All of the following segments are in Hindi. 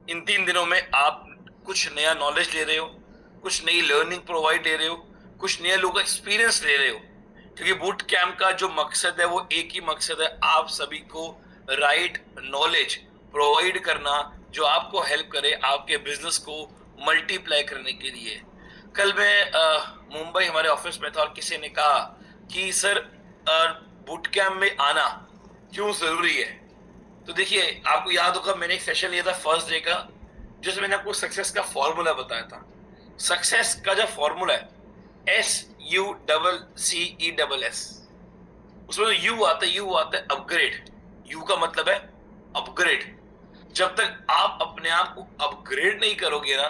इन 3 दिनों में आप कुछ नया नॉलेज ले रहे हो, कुछ नई लर्निंग प्रोवाइड ले रहे हो, कुछ नया लोगों का एक्सपीरियंस ले रहे हो। क्योंकि बूट कैंप का जो मकसद है वो एक ही मकसद है, आप सभी को राइट नॉलेज प्रोवाइड करना, जो आपको हेल्प करे आपके बिजनेस को मल्टीप्लाई करने के लिए। कल मैं मुंबई हमारे ऑफिस में था और किसी ने कहा कि सर बूट कैंप में आना क्यों जरूरी है। तो देखिए, आपको याद होगा मैंने एक सेशन लिया था फर्स्ट डे का, जिसमें मैंने आपको सक्सेस का फॉर्मूला बताया था। सक्सेस का जो फॉर्मूला है SUCCESS, उसमें जो यू आता है अपग्रेड। यू का मतलब है अपग्रेड। जब तक आप अपने आप को अपग्रेड नहीं करोगे ना,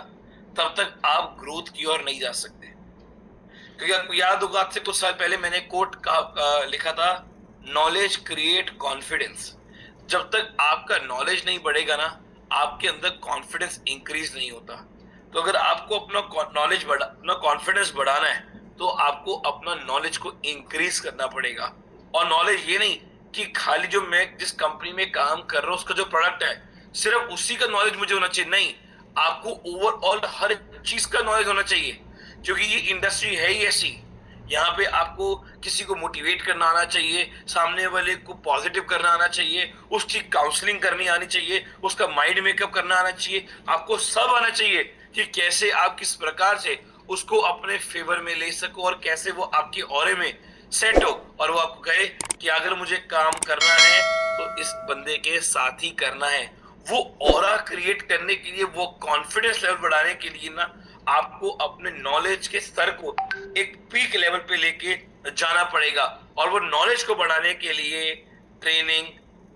तब तक आप ग्रोथ की ओर नहीं जा सकते। क्योंकि आपको याद होगा आज से कुछ साल पहले मैंने कोट का लिखा था, नॉलेज क्रिएट कॉन्फिडेंस। जब तक आपका नॉलेज नहीं बढ़ेगा ना, आपके अंदर कॉन्फिडेंस इंक्रीज नहीं होता। तो अगर आपको अपना नॉलेज बढ़ा अपना कॉन्फिडेंस बढ़ाना है, तो आपको अपना नॉलेज को इंक्रीज करना पड़ेगा। और नॉलेज ये नहीं कि खाली जो मैं जिस कंपनी में काम कर रहा हूँ उसका जो प्रोडक्ट है सिर्फ उसी का नॉलेज मुझे होना चाहिए, नहीं। आपको ओवरऑल हर चीज का नॉलेज होना चाहिए। क्योंकि ये इंडस्ट्री है ही ऐसी, यहाँ पे आपको किसी को मोटिवेट करना आना चाहिए, सामने वाले को पॉजिटिव करना आना चाहिए, उसकी काउंसलिंग करनी आनी चाहिए, उसका माइंड मेकअप करना आना चाहिए। आपको सब आना चाहिए कि कैसे आप किस प्रकार से उसको अपने फेवर में ले सको और कैसे वो आपके ऑरे में सेट हो और वो आपको कहे कि अगर मुझे काम करना है तो इस बंदे के साथ ही करना है। वो ऑरा क्रिएट करने के लिए, वो कॉन्फिडेंस लेवल बढ़ाने के लिए ना, आपको अपने नॉलेज के स्तर को एक पीक लेवल पे लेके जाना पड़ेगा। और वो नॉलेज को बढ़ाने के लिए ट्रेनिंग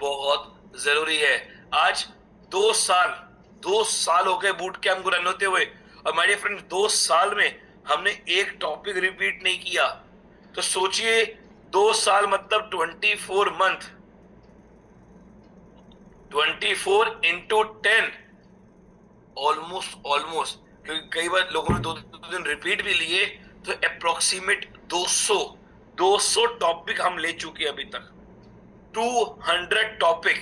बहुत जरूरी है। आज 2 साल 2 साल हो गए बूट कैंप को रन होते हुए, और माय डियर फ्रेंड 2 साल में हमने एक टॉपिक रिपीट नहीं किया। तो सोचिए, 2 साल मतलब 24 मंथ, 24 into 10, ऑलमोस्ट ऑलमोस्ट। क्योंकि कई बार लोगों ने 2 दिन रिपीट भी लिए, तो अप्रोक्सीमेट 200 टॉपिक हम ले चुके हैं अभी तक। 200 टॉपिक।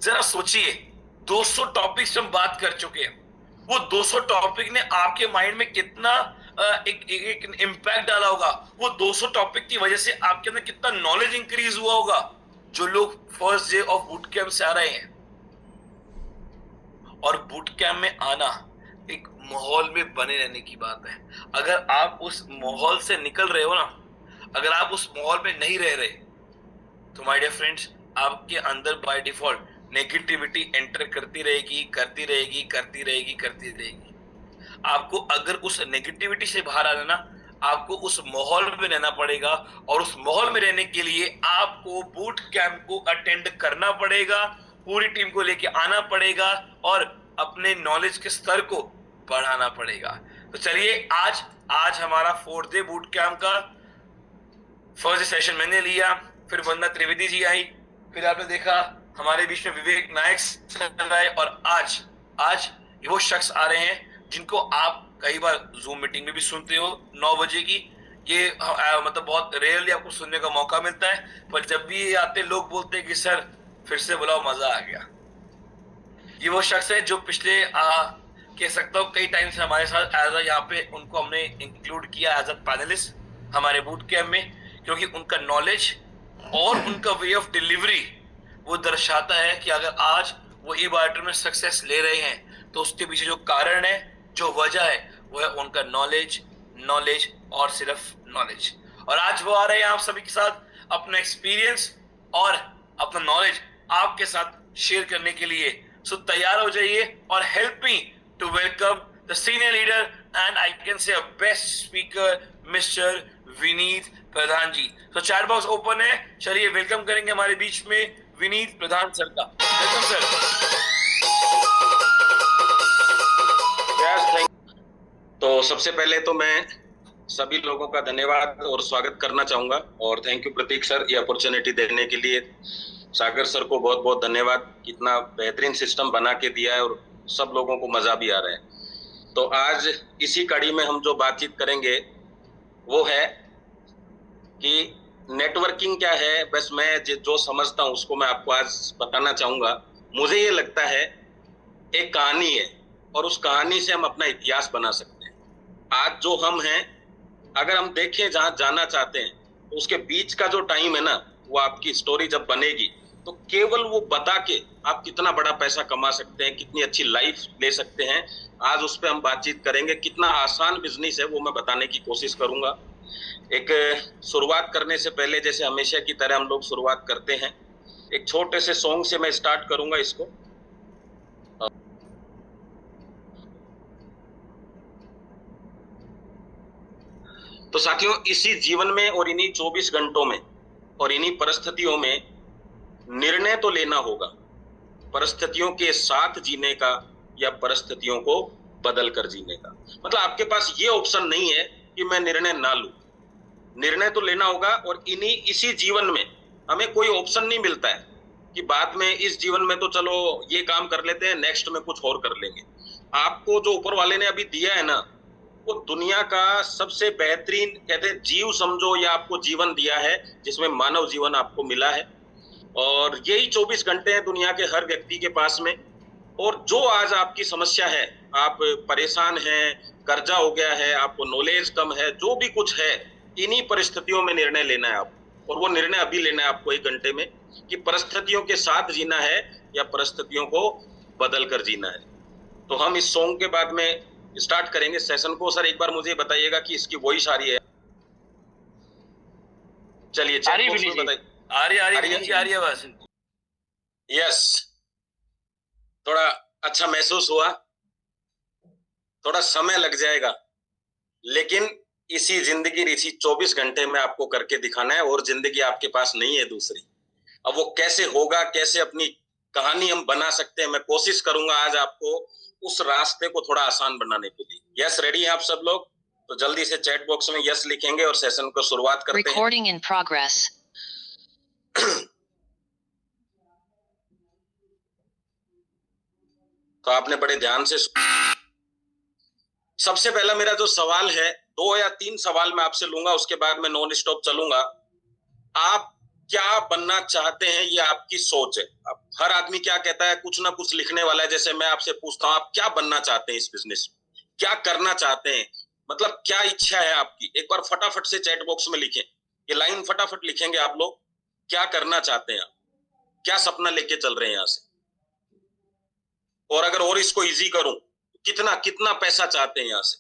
जरा सोचिए, 200 टॉपिक्स हम बात कर चुके हैं। वो 200 टॉपिक ने आपके माइंड में कितना एक इम्पैक्ट डाला होगा। वो 200 टॉपिक की वजह से आपके अंदर कितना नॉलेज इंक्रीज हुआ होगा। जो लोग first day of boot camp से आ रहे हैं, और बूट कैंप में आना एक माहौल में बने रहने की बात है। अगर आप उस माहौल से निकल रहे हो ना, अगर आप उस माहौल में नहीं रह रहे, तो माय डियर फ्रेंड्स, आपके अंदर बाय डिफॉल्ट नेगेटिविटी एंटर करती रहेगी, करती रहेगी, करती रहेगी, करती रहेगी। आपको अगर उस नेगेटिविटी से बाहर आना ना, आपको उस माहौल में रहना पड़ेगा। और उस माहौल में रहने के लिए आपको बूट कैंप को अटेंड करना पड़ेगा, पूरी टीम को लेके आना पड़ेगा और अपने नॉलेज के स्तर को बढ़ाना पड़ेगा। तो चलिए, आज आज हमारा 4th डे बूट कैंप का फर्स्ट सेशन मैंने लिया, फिर वंदना त्रिवेदी जी आई, फिर आपने देखा हमारे बीच में विवेक नायक चल रहा है, और आज आज वो शख्स आ रहे हैं जिनको आप कई बार जूम मीटिंग में भी सुनते हो 9 बजे की। ये मतलब बहुत रेयरली आपको सुनने का मौका मिलता है, पर जब भी ये आते लोग बोलते हैं कि सर फिर से बुलाओ, मजा आ गया। ये वो शख्स है जो पिछले कह सकता हूँ कई टाइम से हमारे साथ एज अ, यहाँ पे उनको हमने इंक्लूड किया एज अ पैनलिस्ट हमारे बूट कैंप में। क्योंकि उनका नॉलेज और उनका वे ऑफ डिलीवरी वो दर्शाता है कि अगर आज वो ई बायोटर में सक्सेस ले रहे हैं, तो उसके पीछे जो कारण है, जो वजह है, वो है उनका नॉलेज, नॉलेज और सिर्फ नॉलेज। और आज वो आ रहे हैं आप सभी के साथ अपना एक्सपीरियंस और अपना नॉलेज आपके साथ शेयर करने के लिए। सो तैयार हो जाइए और help me to welcome the senior leader and I can say best speaker mister Vineet Pradhan ji. तो चैट बॉक्स ओपन है, चलिए वेलकम करेंगे हमारे बीच में विनीत प्रधान सर का। Welcome sir. तो सबसे पहले तो मैं सभी लोगों का धन्यवाद और स्वागत करना चाहूंगा, और थैंक यू प्रतीक सर ये अपॉर्चुनिटी देने के लिए। सागर सर को बहुत बहुत धन्यवाद, कितना बेहतरीन सिस्टम बना के दिया है और सब लोगों को मजा भी आ रहा है। तो आज इसी कड़ी में हम जो बातचीत करेंगे वो है कि नेटवर्किंग क्या है। बस मैं जो समझता हूँ उसको मैं आपको आज बताना चाहूंगा। मुझे ये लगता है एक कहानी है और उस कहानी से हम अपना इतिहास बना सकते हैं। आज जो हम हैं, अगर हम देखें जहां जाना चाहते हैं, तो उसके बीच का जो टाइम है ना, वो आपकी स्टोरी जब बनेगी तो केवल वो बता के आप कितना बड़ा पैसा कमा सकते हैं, कितनी अच्छी लाइफ ले सकते हैं, आज उस पर हम बातचीत करेंगे। कितना आसान बिजनेस है वो मैं बताने की कोशिश करूंगा। एक शुरुआत करने से पहले जैसे हमेशा की तरह हम लोग शुरुआत करते हैं, एक छोटे से सॉन्ग से मैं स्टार्ट करूंगा इसको। तो साथियों, इसी जीवन में और इन्हीं 24 घंटों में और इन्हीं परिस्थितियों में निर्णय तो लेना होगा, परिस्थितियों के साथ जीने का या परिस्थितियों को बदल कर जीने का। मतलब आपके पास ये ऑप्शन नहीं है कि मैं निर्णय ना लूं, निर्णय तो लेना होगा। और इसी जीवन में हमें कोई ऑप्शन नहीं मिलता है कि बाद में इस जीवन में तो चलो ये काम कर लेते हैं, नेक्स्ट में कुछ और कर लेंगे। आपको जो ऊपर वाले ने अभी दिया है ना, वो दुनिया का सबसे बेहतरीन, कहते हैं जीव समझो, या आपको जीवन दिया है जिसमें मानव जीवन आपको मिला है। और यही 24 घंटे हैं दुनिया के हर व्यक्ति के पास में। और जो आज आपकी समस्या है, आप परेशान हैं, कर्जा हो गया है, आपको नॉलेज कम है, जो भी कुछ है, इन्हीं परिस्थितियों में निर्णय लेना है आपको। और वो निर्णय अभी लेना है आपको 1 घंटे में, कि परिस्थितियों के साथ जीना है या परिस्थितियों को बदल कर जीना है। तो हम इस सॉन्ग के बाद में स्टार्ट करेंगे सेशन को। सर एक बार मुझे बताइएगा कि इसकी वॉइस आ रही है? चलिए चैट बॉक्स में बताइए। आ रही है बस। यस, थोड़ा अच्छा महसूस हुआ, थोड़ा समय लग जाएगा, लेकिन इसी जिंदगी, इसी 24 घंटे में आपको करके दिखाना है। और जिंदगी आपके पास नहीं है दूसरी। अब वो कैसे होगा, कैसे अपनी कहानी हम बना सकते हैं, मैं कोशिश करूंगा आज आपको उस रास्ते को थोड़ा आसान बनाने के लिए। यस, रेडी हैं आप सब लोग? तो जल्दी से चैट बॉक्स में यस लिखेंगे और सेशन को शुरुआत करते हैं। Recording in progress. तो आपने बड़े ध्यान से सबसे पहला मेरा जो सवाल है, 2 या 3 सवाल मैं आपसे लूंगा, उसके बाद मैं नॉन स्टॉप चलूंगा। आप क्या बनना चाहते हैं, ये आपकी सोच है। अब हर आदमी क्या कहता है, कुछ ना कुछ लिखने वाला है। जैसे मैं आपसे पूछता हूं, आप क्या बनना चाहते हैं इस बिजनेस में, क्या करना चाहते हैं, मतलब क्या इच्छा है आपकी? एक बार फटाफट से चैट बॉक्स में लिखें, ये लाइन फटाफट लिखेंगे आप लोग। क्या करना चाहते हैं आप, क्या सपना लेके चल रहे हैं यहाँ से? और अगर और इसको इजी करूं, कितना कितना पैसा चाहते हैं यहाँ से?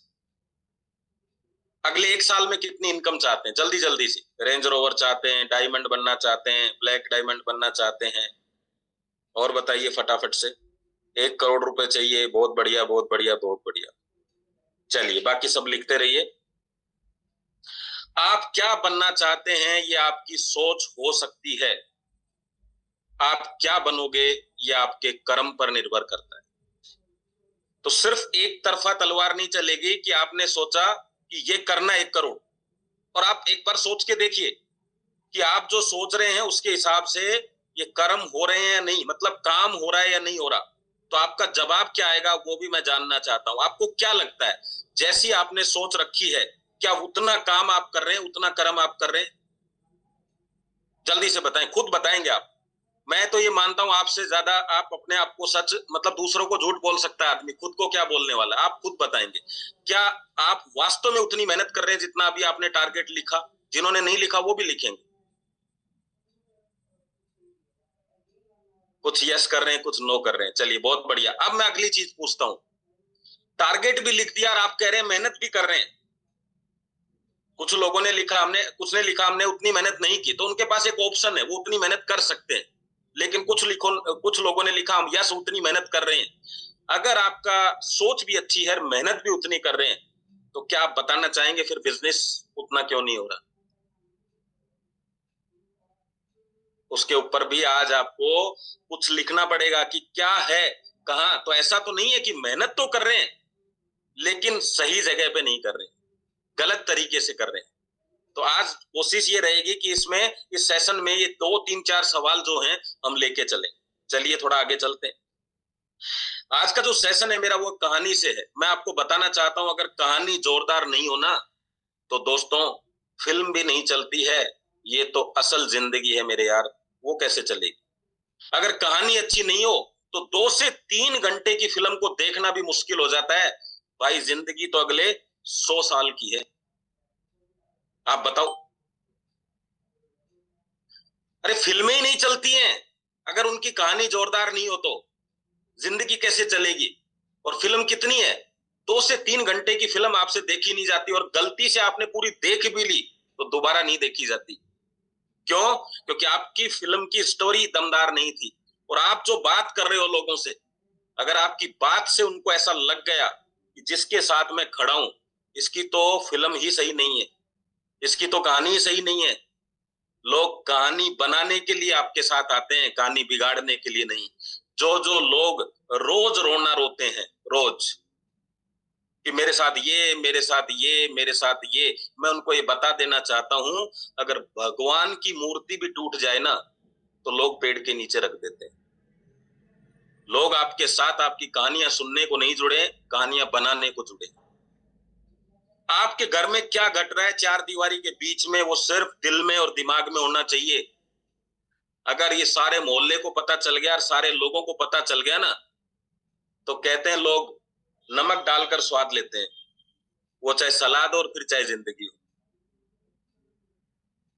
अगले 1 साल में कितनी इनकम चाहते हैं? जल्दी जल्दी से। रेंज रोवर चाहते हैं, डायमंड बनना चाहते हैं, ब्लैक डायमंड बनना चाहते हैं, और बताइए फटाफट से। 1 करोड़ रुपए चाहिए, बहुत बढ़िया बहुत बढ़िया बहुत बढ़िया। चलिए बाकी सब लिखते रहिए। आप क्या बनना चाहते हैं, ये आपकी सोच हो सकती है। आप क्या बनोगे, ये आपके कर्म पर निर्भर करता है। तो सिर्फ एक तरफा तलवार नहीं चलेगी कि आपने सोचा कि ये करना 1 करोड़, और आप एक बार सोच के देखिए कि आप जो सोच रहे हैं उसके हिसाब से ये कर्म हो रहे हैं या नहीं, मतलब काम हो रहा है या नहीं हो रहा। तो आपका जवाब क्या आएगा वो भी मैं जानना चाहता हूं। आपको क्या लगता है, जैसी आपने सोच रखी है, क्या उतना काम आप कर रहे हैं, उतना कर्म आप कर रहे हैं? जल्दी से बताएं, खुद बताएंगे आप। मैं तो ये मानता हूं आपसे ज्यादा आप अपने आप को सच, मतलब दूसरों को झूठ बोल सकता है आदमी, खुद को क्या बोलने वाला? आप खुद बताएंगे, क्या आप वास्तव में उतनी मेहनत कर रहे हैं जितना अभी आपने टारगेट लिखा? जिन्होंने नहीं लिखा वो भी लिखेंगे। कुछ यस कर रहे हैं, कुछ नो कर रहे हैं। चलिए बहुत बढ़िया। अब मैं अगली चीज पूछता हूं, टारगेट भी लिख दिया और आप कह रहे हैं मेहनत भी कर रहे हैं। कुछ लोगों ने लिखा, कुछ ने लिखा हमने उतनी मेहनत नहीं की, तो उनके पास एक ऑप्शन है, वो उतनी मेहनत कर सकते हैं। लेकिन कुछ लोगों ने लिखा हम यस उतनी मेहनत कर रहे हैं। अगर आपका सोच भी अच्छी है, मेहनत भी उतनी कर रहे हैं, तो क्या आप बताना चाहेंगे फिर बिजनेस उतना क्यों नहीं हो रहा? उसके ऊपर भी आज आपको कुछ लिखना पड़ेगा कि क्या है, कहां। तो ऐसा तो नहीं है कि मेहनत तो कर रहे हैं लेकिन सही जगह पे नहीं कर रहे, गलत तरीके से कर रहे हैं। तो आज कोशिश ये रहेगी कि इसमें, इस सेशन में ये 2 3 4 सवाल जो हैं हम लेके चलें। चलिए थोड़ा आगे चलते हैं। आज का जो सेशन है मेरा वो कहानी से है। मैं आपको बताना चाहता हूं, अगर कहानी जोरदार नहीं हो ना, तो दोस्तों फिल्म भी नहीं चलती है। ये तो असल जिंदगी है मेरे यार, वो कैसे चलेगी? अगर कहानी अच्छी नहीं हो तो 2 से 3 घंटे की फिल्म को देखना भी मुश्किल हो जाता है। भाई जिंदगी तो अगले 100 साल की है, आप बताओ। अरे फिल्में ही नहीं चलती हैं अगर उनकी कहानी जोरदार नहीं हो तो जिंदगी कैसे चलेगी। और फिल्म कितनी है, 2 से 3 घंटे की फिल्म आपसे देखी नहीं जाती, और गलती से आपने पूरी देख भी ली तो दोबारा नहीं देखी जाती। क्यों? क्योंकि आपकी फिल्म की स्टोरी दमदार नहीं थी। और आप जो बात कर रहे हो लोगों से, अगर आपकी बात से उनको ऐसा लग गया कि जिसके साथ मैं खड़ा हूं इसकी तो फिल्म ही सही नहीं है, इसकी तो कहानी ही सही नहीं है। लोग कहानी बनाने के लिए आपके साथ आते हैं, कहानी बिगाड़ने के लिए नहीं। जो जो लोग रोज रोना रोते हैं, रोज कि मेरे साथ ये, मेरे साथ ये, मेरे साथ ये, मैं उनको ये बता देना चाहता हूं, अगर भगवान की मूर्ति भी टूट जाए ना तो लोग पेड़ के नीचे रख देते हैं। लोग आपके साथ आपकी कहानियां सुनने को नहीं जुड़े, कहानियां बनाने को जुड़े। आपके घर में क्या घट रहा है चार दीवारी के बीच में, वो सिर्फ दिल में और दिमाग में होना चाहिए। अगर ये सारे मोहल्ले को पता चल गया और सारे लोगों को पता चल गया ना, तो कहते हैं लोग नमक डालकर स्वाद लेते हैं, वो चाहे सलाद हो और फिर चाहे जिंदगी हो।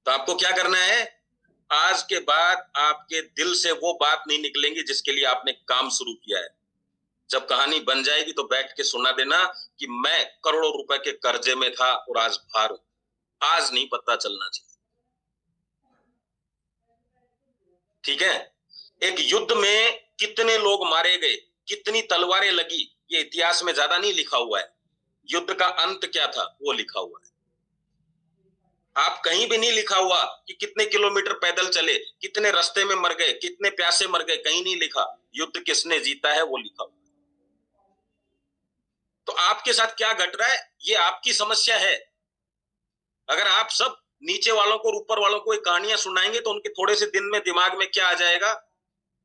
तो आपको क्या करना है, आज के बाद आपके दिल से वो बात नहीं निकलेंगी जिसके लिए आपने काम शुरू किया है। जब कहानी बन जाएगी तो बैठ के सुना देना कि मैं करोड़ों रुपए के कर्जे में था और आज बाहर हूं। आज नहीं पता चलना चाहिए, ठीक है। एक युद्ध में कितने लोग मारे गए, कितनी तलवारें लगी, ये इतिहास में ज्यादा नहीं लिखा हुआ है। युद्ध का अंत क्या था वो लिखा हुआ है। आप कहीं भी नहीं लिखा हुआ कि कितने किलोमीटर पैदल चले, कितने रास्ते में मर गए, कितने प्यासे मर गए, कहीं नहीं लिखा। युद्ध किसने जीता है वो लिखा हुआ। तो आपके साथ क्या घट रहा है ये आपकी समस्या है। अगर आप सब नीचे वालों को और ऊपर वालों को कहानियां सुनाएंगे तो उनके थोड़े से दिन में दिमाग में क्या आ जाएगा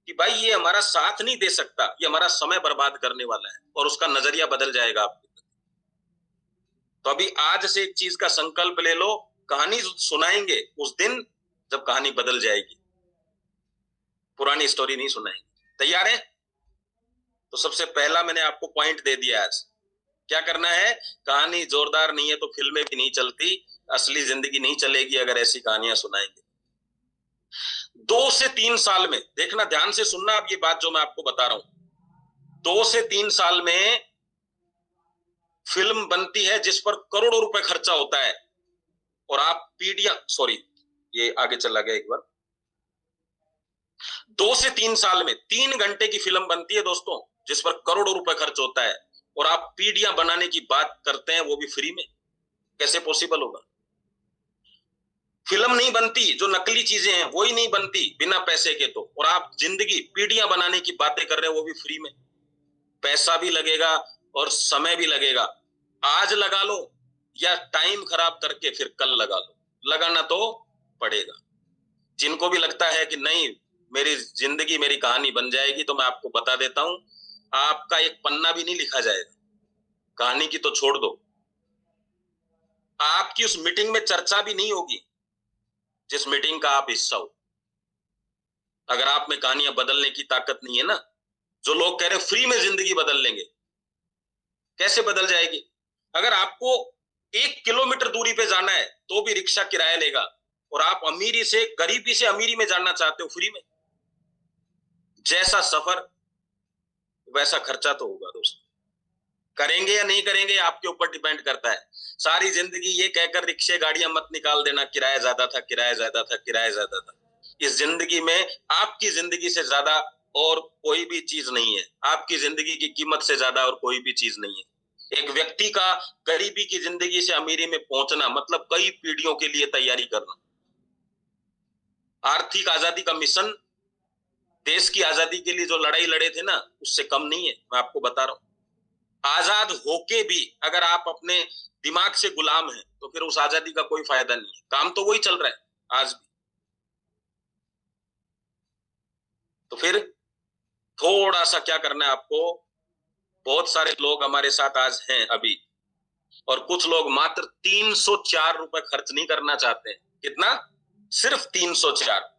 कि भाई ये हमारा साथ नहीं दे सकता, ये हमारा समय बर्बाद करने वाला है, और उसका नजरिया बदल जाएगा आपके। तो अभी आज से एक चीज का संकल्प ले लो, कहानी सुनाएंगे उस दिन जब कहानी बदल जाएगी, पुरानी स्टोरी नहीं सुनाएंगे। तैयार है? तो सबसे पहला मैंने आपको पॉइंट दे दिया आज। क्या करना है, कहानी जोरदार नहीं है तो फिल्में भी नहीं चलती, असली जिंदगी नहीं चलेगी अगर ऐसी कहानियां सुनाएंगे। 2 से 3 साल में, देखना ध्यान से सुनना अब ये बात जो मैं आपको बता रहा हूं, 2 से 3 साल में फिल्म बनती है जिस पर करोड़ों रुपए खर्चा होता है, और आप पीढ़ियां, सॉरी ये आगे चला गया एक बार। 2 से 3 साल में 3 घंटे की फिल्म बनती है दोस्तों, जिस पर करोड़ों रुपए खर्च होता है, और आप पीढ़ियां बनाने की बात करते हैं वो भी फ्री में। कैसे पॉसिबल होगा? फिल्म नहीं बनती, जो नकली चीजें हैं वो ही नहीं बनती बिना पैसे के, तो और आप जिंदगी पीढ़ियां बनाने की बातें कर रहे हैं वो भी फ्री में। पैसा भी लगेगा और समय भी लगेगा। आज लगा लो या टाइम खराब करके फिर कल लगा लो, लगाना तो पड़ेगा। जिनको भी लगता है कि नहीं मेरी जिंदगी मेरी कहानी बन जाएगी, तो मैं आपको बता देता हूं, आपका एक पन्ना भी नहीं लिखा जाएगा। कहानी की तो छोड़ दो, आपकी उस मीटिंग में चर्चा भी नहीं होगी जिस मीटिंग का आप हिस्सा हो। अगर आप में कहानियां बदलने की ताकत नहीं है ना, जो लोग कह रहे हैं फ्री में जिंदगी बदल लेंगे, कैसे बदल जाएगी? अगर आपको 1 किलोमीटर दूरी पे जाना है तो भी रिक्शा किराया लेगा, और आप अमीरी से गरीबी से अमीरी में जाना चाहते हो फ्री में। जैसा सफर वैसा खर्चा तो होगा दोस्तों। करेंगे या नहीं करेंगे आपके ऊपर डिपेंड करता है। सारी जिंदगी ये कहकर रिक्शे गाड़ियां मत निकाल देना, किराया ज्यादा था, किराया ज्यादा था, किराया ज्यादा था। इस जिंदगी में आपकी जिंदगी से ज्यादा और कोई भी चीज नहीं है। आपकी जिंदगी की कीमत से ज्यादा और कोई भी चीज नहीं है। एक व्यक्ति का गरीबी की जिंदगी से अमीरी में पहुंचना मतलब कई पीढ़ियों के लिए तैयारी करना। आर्थिक आजादी का मिशन, देश की आजादी के लिए जो लड़ाई लड़े थे ना, उससे कम नहीं है, मैं आपको बता रहा हूं। आजाद होके भी अगर आप अपने दिमाग से गुलाम हैं तो फिर उस आजादी का कोई फायदा नहीं है। काम तो वही चल रहा है आज भी। तो फिर थोड़ा सा क्या करना है आपको, बहुत सारे लोग हमारे साथ आज हैं अभी, और कुछ लोग मात्र 304 रुपए खर्च नहीं करना चाहते हैं। कितना? सिर्फ 304।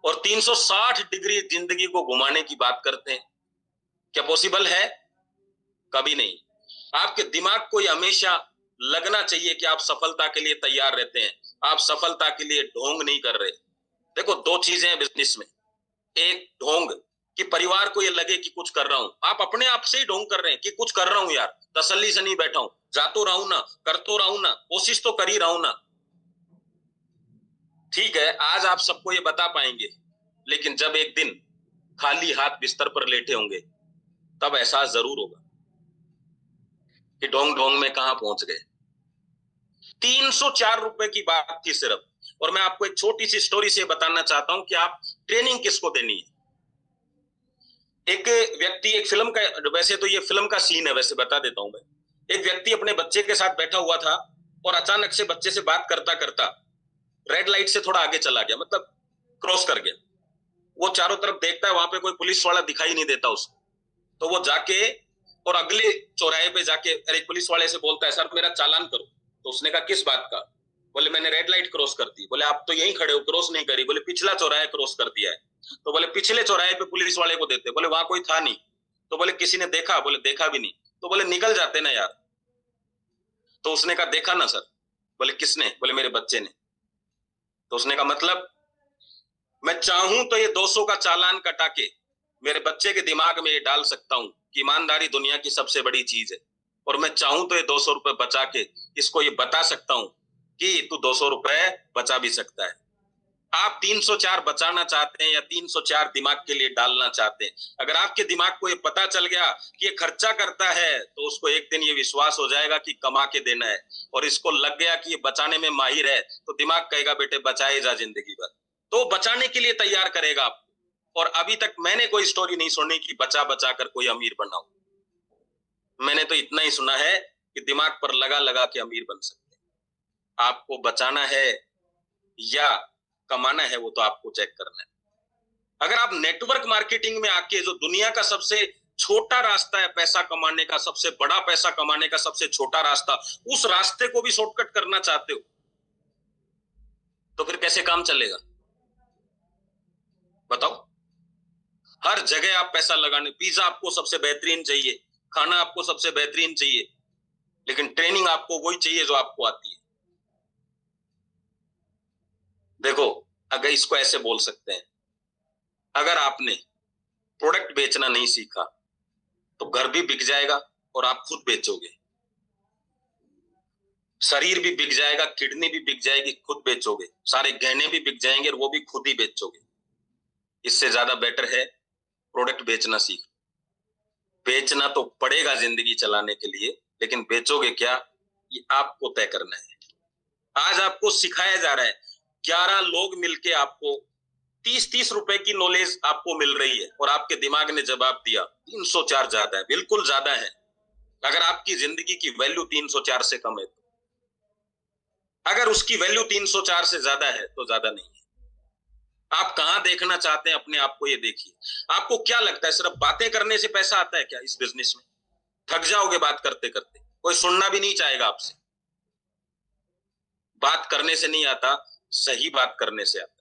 और 360 डिग्री जिंदगी को घुमाने की बात करते हैं। क्या पॉसिबल है? कभी नहीं। आपके दिमाग को ये हमेशा लगना चाहिए कि आप सफलता के लिए तैयार रहते हैं, आप सफलता के लिए ढोंग नहीं कर रहे। देखो, दो चीजें हैं बिजनेस में। एक ढोंग कि परिवार को ये लगे कि कुछ कर रहा हूं, आप अपने आप से ही ढोंग कर रहे हैं कि कुछ कर रहा हूं यार, तसल्ली से नहीं बैठा हूं, जा तो रहा हूं ना, कर तो रहा हूं ना, कोशिश तो कर ही रहा हूं ना। ठीक है, आज आप सबको ये बता पाएंगे, लेकिन जब एक दिन खाली हाथ बिस्तर पर लेटे होंगे तब एहसास जरूर होगा कि ढोंग ढोंग में कहां पहुंच गए। 304 रुपए की बात थी सिर्फ। और मैं आपको एक छोटी सी स्टोरी से बताना चाहता हूं कि आप ट्रेनिंग किसको देनी है। एक व्यक्ति, एक फिल्म का, वैसे तो ये फिल्म का सीन है, वैसे बता देता हूं मैं। एक व्यक्ति अपने बच्चे के साथ बैठा हुआ था और अचानक से बच्चे से बात करता करता रेड लाइट से थोड़ा आगे चला गया, मतलब क्रॉस कर गया। वो चारों तरफ देखता है, वहां पे कोई पुलिस वाला दिखाई नहीं देता उसको। तो वो जाके और अगले चौराहे पे जाके एक पुलिस वाले से बोलता है, सर मेरा चालान करो। तो उसने कहा, किस बात का? बोले, मैंने रेड लाइट क्रॉस कर दी। बोले, आप तो यहीं खड़े हो, क्रॉस नहीं करी। बोले, पिछला चौराहा क्रॉस कर दिया है। तो बोले, पिछले चौराहे पे पुलिस वाले को देते। बोले, वहां कोई था नहीं। तो बोले, किसी ने देखा? बोले, देखा भी नहीं। तो बोले, निकल जाते ना यार। तो उसने कहा, देखा ना सर। बोले, किसने? बोले, मेरे बच्चे ने। तो उसने कहा, मतलब? मैं चाहूं तो ये 200 का चालान कटा के मेरे बच्चे के दिमाग में ये डाल सकता हूं कि ईमानदारी दुनिया की सबसे बड़ी चीज है, और मैं चाहूं तो ये 200 रुपए बचा के इसको ये बता सकता हूं कि तू 200 रुपए बचा भी सकता है। आप 304 बचाना चाहते हैं या 304 दिमाग के लिए डालना चाहते हैं? अगर आपके दिमाग को ये पता चल गया कि ये खर्चा करता है, तो उसको एक दिन ये विश्वास हो जाएगा कि कमा के देना है, और इसको लग गया कि ये बचाने में माहिर है, तो दिमाग कहेगा, बेटे बचाए जा जिंदगी भर। तो बचाने के लिए तैयार करेगा आपको। और अभी तक मैंने कोई स्टोरी नहीं सुनी कि बचा बचा कर कोई अमीर बना हो। मैंने तो इतना ही सुना है कि दिमाग पर लगा लगा के अमीर बन सकते हैं। आपको बचाना है या कमाना है, वो तो आपको चेक करना है। अगर आप नेटवर्क मार्केटिंग में आके, जो दुनिया का सबसे छोटा रास्ता है पैसा कमाने का, सबसे बड़ा पैसा कमाने का सबसे छोटा रास्ता, उस रास्ते को भी शॉर्टकट करना चाहते हो, तो फिर कैसे काम चलेगा? बताओ। हर जगह आप पैसा लगाने, पिज्जा आपको सबसे बेहतरीन चाहिए, खाना आपको सबसे बेहतरीन चाहिए, लेकिन ट्रेनिंग आपको वही चाहिए जो आपको आती है। देखो, अगर इसको ऐसे बोल सकते हैं, अगर आपने प्रोडक्ट बेचना नहीं सीखा तो घर भी बिक जाएगा और आप खुद बेचोगे। शरीर भी बिक जाएगा, किडनी भी बिक जाएगी, खुद बेचोगे। सारे गहने भी बिक जाएंगे और वो भी खुद ही बेचोगे। इससे ज्यादा बेटर है प्रोडक्ट बेचना सीख। बेचना तो पड़ेगा जिंदगी चलाने के लिए, लेकिन बेचोगे क्या, ये आपको तय करना है। आज आपको सिखाया जा रहा है, 11 लोग मिलके आपको 30-30 रुपए की नॉलेज आपको मिल रही है, और आपके दिमाग ने जवाब दिया 304 ज्यादा है। बिल्कुल ज्यादा है। अगर आपकी जिंदगी की वैल्यू 304 से कम है, अगर उसकी वैल्यू 304 से ज्यादा है तो ज्यादा नहीं है। आप कहां देखना चाहते हैं अपने आप को, ये देखिए। आपको क्या लगता है सिर्फ बातें करने से पैसा आता है क्या इस बिजनेस में? थक जाओगे बात करते करते, कोई सुनना भी नहीं चाहेगा आपसे। बात करने से नहीं आता, सही बात करने से आता है।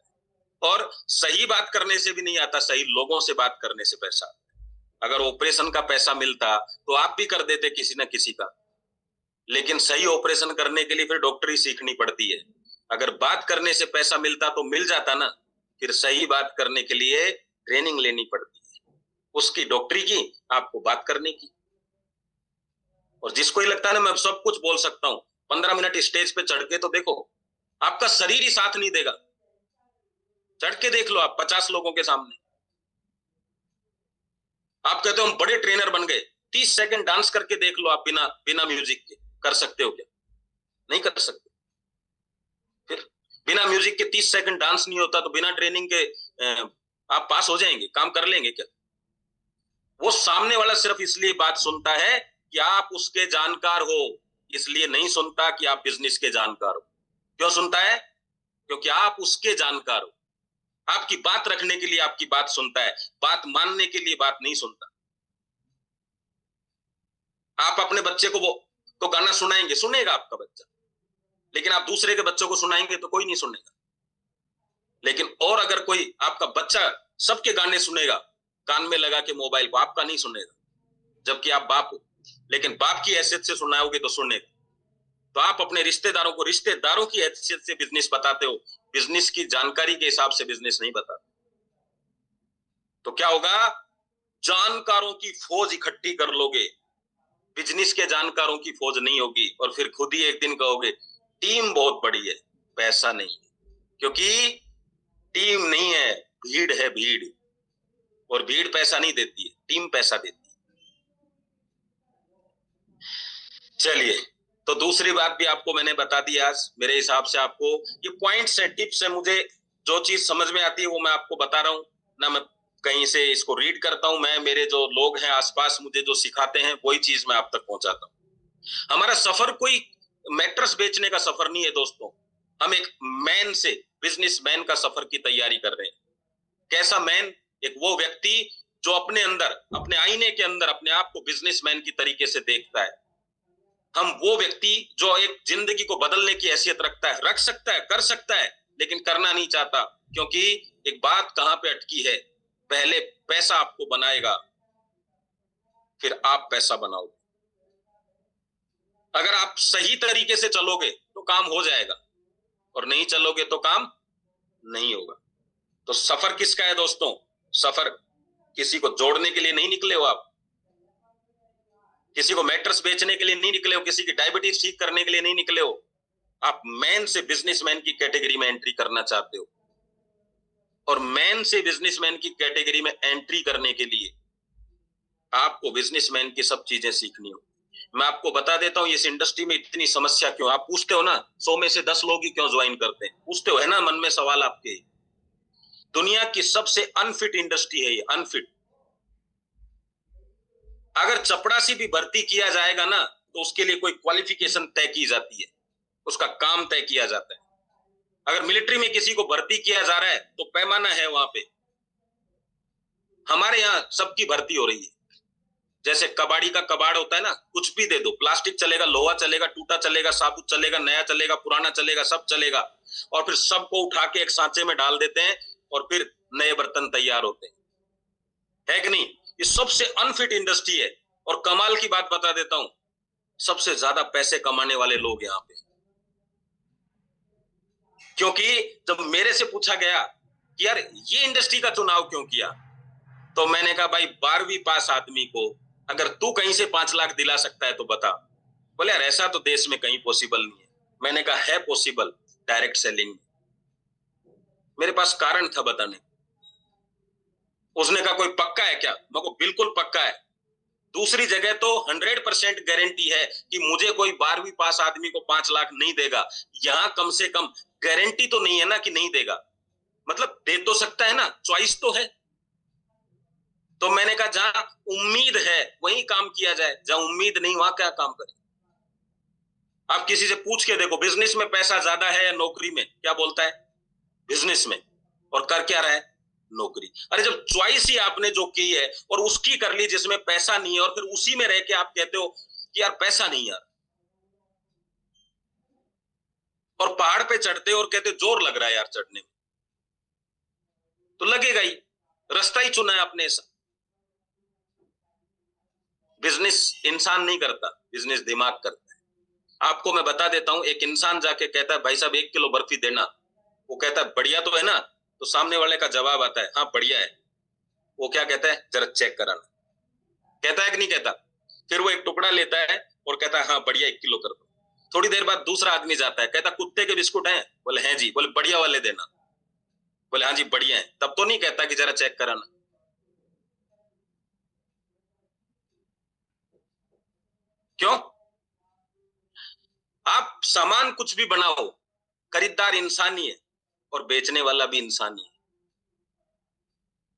और सही बात करने से भी नहीं आता, सही लोगों से बात करने से पैसा आता है। अगर ऑपरेशन का पैसा मिलता तो आप भी कर देते किसी ना किसी का, लेकिन सही ऑपरेशन करने के लिए फिर डॉक्टरी सीखनी पड़ती है। अगर बात करने से पैसा मिलता तो मिल जाता ना, फिर सही बात करने के लिए ट्रेनिंग लेनी पड़ती है, उसकी डॉक्टरी की, आपको बात करने की। और जिसको ही लगता है ना मैं सब कुछ बोल सकता हूं, 15 मिनट स्टेज पे चढ़ के तो देखो, आपका शरीर ही साथ नहीं देगा। चढ़ के देख लो आप 50 लोगों के सामने। आप कहते हो हम बड़े ट्रेनर बन गए, 30 सेकंड डांस करके देख लो आप, बिना बिना म्यूजिक के। कर सकते हो क्या? नहीं कर सकते। फिर बिना म्यूजिक के 30 सेकंड डांस नहीं होता तो बिना ट्रेनिंग के आप पास हो जाएंगे, काम कर लेंगे क्या? वो सामने वाला सिर्फ इसलिए बात सुनता है कि आप उसके जानकार हो, इसलिए नहीं सुनता कि आप बिजनेस के जानकार हो। क्यों सुनता है? क्योंकि आप उसके जानकार हो। आपकी बात रखने के लिए आपकी बात सुनता है, बात मानने के लिए बात नहीं सुनता। आप अपने बच्चे को वो तो गाना सुनाएंगे, सुनेगा आपका बच्चा, लेकिन आप दूसरे के बच्चों को सुनाएंगे तो कोई नहीं सुनेगा। लेकिन और अगर कोई आपका बच्चा सबके गाने सुनेगा कान में लगा के मोबाइल को, आपका नहीं सुनेगा, जबकि आप बाप हो, लेकिन बाप की हैसियत से सुनाओगे तो सुनेगा। तो आप अपने रिश्तेदारों को रिश्तेदारों की हैसियत से बिजनेस बताते हो, बिजनेस की जानकारी के हिसाब से बिजनेस नहीं बताते। तो क्या होगा, जानकारों की फौज इकट्ठी कर लोगे, बिजनेस के जानकारों की फौज नहीं होगी, और फिर खुद ही एक दिन कहोगे टीम बहुत बड़ी है, पैसा नहीं है। क्योंकि टीम नहीं है, भीड़ है, भीड़, और भीड़ पैसा नहीं देती है, टीम पैसा देती है। चलिए, तो दूसरी बात भी आपको मैंने बता दी आज। मेरे हिसाब से आपको ये पॉइंट्स है, टिप्स है, मुझे जो चीज समझ में आती है वो मैं आपको बता रहा हूं ना। मैं कहीं से इसको रीड करता हूं, मैं मेरे जो लोग हैं आसपास मुझे जो सिखाते हैं वही चीज मैं आप तक पहुंचाता हूं। हमारा सफर कोई मैट्रेस बेचने का सफर नहीं है दोस्तों, हम एक मैन से, बिजनेसमैन का सफर की तैयारी कर रहे हैं। कैसा मैन? एक वो व्यक्ति जो अपने अंदर, अपने आईने के अंदर अपने आप को बिजनेसमैन की तरीके से देखता है। हम वो व्यक्ति जो एक जिंदगी को बदलने की हैसियत रखता है, रख सकता है, कर सकता है, लेकिन करना नहीं चाहता। क्योंकि एक बात कहां पे अटकी है, पहले पैसा आपको बनाएगा, फिर आप पैसा बनाओगे। अगर आप सही तरीके से चलोगे तो काम हो जाएगा, और नहीं चलोगे तो काम नहीं होगा। तो सफर किसका है दोस्तों? सफर किसी को जोड़ने के लिए नहीं निकले हो आप, किसी को मैट्रेस बेचने के लिए नहीं निकले हो, किसी की डायबिटीज ठीक करने के लिए नहीं निकले हो। आप मैन से बिजनेसमैन की कैटेगरी में एंट्री करना चाहते हो, और मैन से बिजनेसमैन की कैटेगरी में एंट्री करने के लिए आपको बिजनेसमैन की सब चीजें सीखनी हो। मैं आपको बता देता हूं इस इंडस्ट्री में इतनी समस्या क्यों। आप पूछते हो ना 100 में से 10 लोग ही क्यों ज्वाइन करते हैं, पूछते हो, है ना मन में सवाल आपके। दुनिया की सबसे अनफिट इंडस्ट्री है ये, अनफिट। अगर चपड़ासी भी भर्ती किया जाएगा ना तो उसके लिए कोई क्वालिफिकेशन तय की जाती है, उसका काम तय किया जाता है। अगर मिलिट्री में किसी को भर्ती किया जा रहा है तो पैमाना है वहां पे। हमारे यहाँ सबकी भर्ती हो रही है। जैसे कबाड़ी का कबाड़ होता है ना, कुछ भी दे दो, प्लास्टिक चलेगा, लोहा चलेगा, टूटा चलेगा, साबुत चलेगा, नया चलेगा, पुराना चलेगा, सब चलेगा, और फिर सबको उठा के एक सांचे में डाल देते हैं और फिर नए बर्तन तैयार होते हैं, है कि नहीं? ये सबसे अनफिट इंडस्ट्री है। और कमाल की बात बता देता हूं, सबसे ज्यादा पैसे कमाने वाले लोग यहाँ पे। क्योंकि जब मेरे से पूछा गया कि यार ये इंडस्ट्री का चुनाव क्यों किया, तो मैंने कहा भाई 12वीं पास आदमी को अगर तू कहीं से 5 लाख दिला सकता है तो बता। बोले यार ऐसा तो देश में कहीं पॉसिबल नहीं है। मैंने कहा है पॉसिबल, डायरेक्ट सेलिंग। मेरे पास कारण था बताने। उसने कहा कोई पक्का है क्या? मैं को बिल्कुल पक्का है। दूसरी जगह तो 100% गारंटी है कि मुझे कोई 12वीं पास आदमी को 5 लाख नहीं देगा। यहां कम से कम गारंटी तो नहीं है ना कि नहीं देगा, मतलब दे तो सकता है ना, चॉइस तो है। तो मैंने कहा जहां उम्मीद है वहीं काम किया जाए, जहां उम्मीद नहीं वहां क्या काम करें। आप किसी से पूछ के देखो बिजनेस में पैसा ज्यादा है या नौकरी में, क्या बोलता है? बिजनेस में। और कर क्या रहा है? नौकरी। अरे जब चॉइस ही आपने जो की है और उसकी कर ली जिसमें पैसा नहीं है, और फिर उसी में रह के आप कहते हो कि यार पैसा नहीं यार, और पहाड़ पे चढ़ते और कहते जोर लग रहा है यार चढ़ने में, तो लगेगा ही, रास्ता ही चुना है आपने ऐसा। बिजनेस इंसान नहीं करता, बिजनेस दिमाग करता है। आपको मैं बता देता हूं, एक इंसान जाके कहता है भाई साहब 1 किलो बर्फी देना, वो कहता है बढ़िया तो है ना, तो सामने वाले का जवाब आता है हाँ बढ़िया है। वो क्या कहता है? जरा चेक कराना। कहता है कि नहीं कहता? फिर वो एक टुकड़ा लेता है और कहता है हाँ बढ़िया 1 किलो कर दो। थोड़ी देर बाद दूसरा आदमी जाता है, कहता कुत्ते के बिस्कुट हैं? बोले हैं जी। बोले बढ़िया वाले देना। बोले हाँ जी बढ़िया है। तब तो नहीं कहता कि जरा चेक कराना। क्यों? आप सामान कुछ भी बनाओ, खरीदार इंसान ही है और बेचने वाला भी इंसान ही है।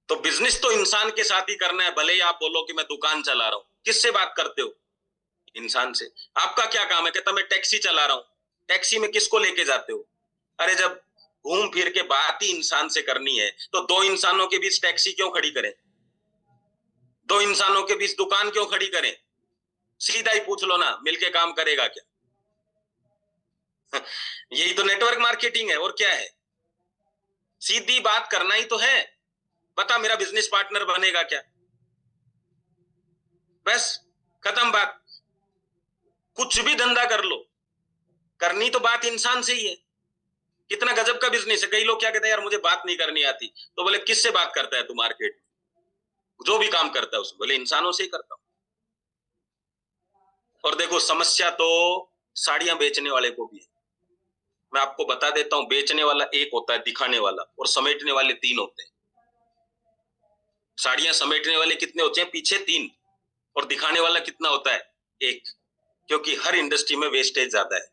तो बिजनेस तो इंसान के साथ ही करना है। भले ही आप बोलो कि मैं दुकान चला रहा हूं, किससे बात करते हो? इंसान से। आपका क्या काम है? कहता मैं टैक्सी चला रहा हूं। टैक्सी में किसको लेके जाते हो? अरे जब घूम फिर के बात ही इंसान से करनी है तो 2 इंसानों के बीच टैक्सी क्यों खड़ी करें? 2 इंसानों के बीच दुकान क्यों खड़ी करें? सीधा ही पूछ लो ना, मिलके काम करेगा क्या? यही तो नेटवर्क मार्केटिंग है, और क्या है? सीधी बात करना ही तो है। बता मेरा बिजनेस पार्टनर बनेगा क्या, बस खत्म बात। कुछ भी धंधा कर लो, करनी तो बात इंसान से ही है। कितना गजब का बिजनेस है। कई लोग क्या कहते हैं, यार मुझे बात नहीं करनी आती। तो बोले किससे बात करता है तू मार्केट में, जो भी काम करता है उसमें, बोले इंसानों से ही करता हूं। और देखो समस्या तो साड़ियां बेचने वाले को भी है। मैं आपको बता देता हूं, बेचने वाला एक होता है, दिखाने वाला, और समेटने वाले 3 होते हैं। साड़ियां समेटने वाले कितने होते हैं, पीछे 3, और दिखाने वाला कितना होता है, 1। क्योंकि हर इंडस्ट्री में वेस्टेज ज्यादा है।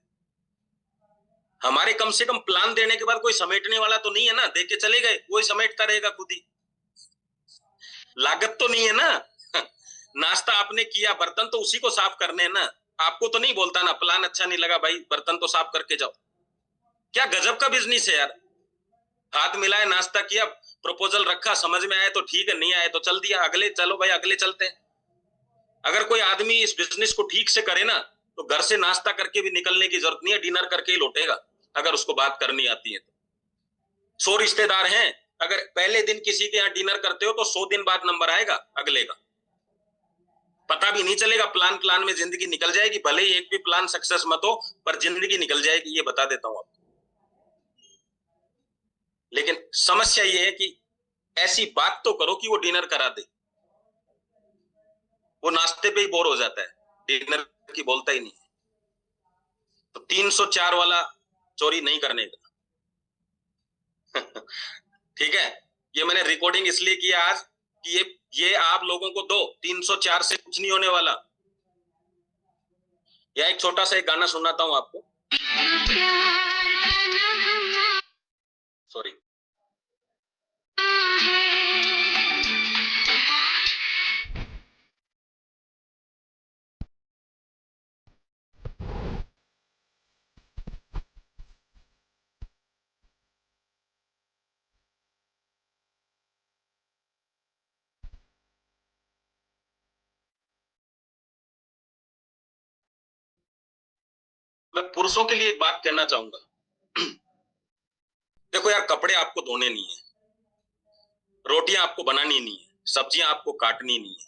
हमारे कम से कम प्लान देने के बाद कोई समेटने वाला तो नहीं है ना, देख के चले गए, कोई समेटता रहेगा खुद ही। लागत तो नहीं है ना। नाश्ता आपने किया, बर्तन तो उसी को साफ करने हैं ना। आपको तो नहीं बोलता ना, प्लान अच्छा नहीं लगा भाई, बर्तन तो साफ करके जाओ। क्या गजब का बिजनेस है यार। हाथ मिलाए, नाश्ता किया, प्रपोजल रखा, समझ में आए तो ठीक है, नहीं आए तो चल दिया, अगले चलो भाई, अगले चलते हैं। अगर कोई आदमी इस बिजनेस को ठीक से करे ना, तो घर से नाश्ता करके भी निकलने की जरूरत नहीं है, डिनर करके ही लौटेगा, अगर उसको बात करनी आती है तो। 100 रिश्तेदार हैं, अगर पहले दिन किसी के यहाँ डिनर करते हो तो 100 दिन बाद नंबर आएगा अगले का, पता भी नहीं चलेगा। प्लान में जिंदगी निकल जाएगी, भले ही एक भी प्लान सक्सेस मत हो, पर जिंदगी निकल जाएगी, ये बता देता हूं आपको। लेकिन समस्या ये है कि ऐसी बात तो करो कि वो डिनर करा दे। वो नाश्ते पे ही बोर हो जाता है, डिनर की बोलता ही नहीं। तो 304 वाला चोरी नहीं करने का। ठीक है, ये मैंने रिकॉर्डिंग इसलिए किया आज कि ये आप लोगों को दो, 304 से कुछ नहीं होने वाला। या एक छोटा सा एक गाना सुनाता हूं आपको, सॉरी। मैं पुरुषों के लिए एक बात कहना चाहूंगा। देखो यार, कपड़े आपको धोने नहीं है, रोटियां आपको बनानी नहीं है, सब्जियां आपको काटनी नहीं है,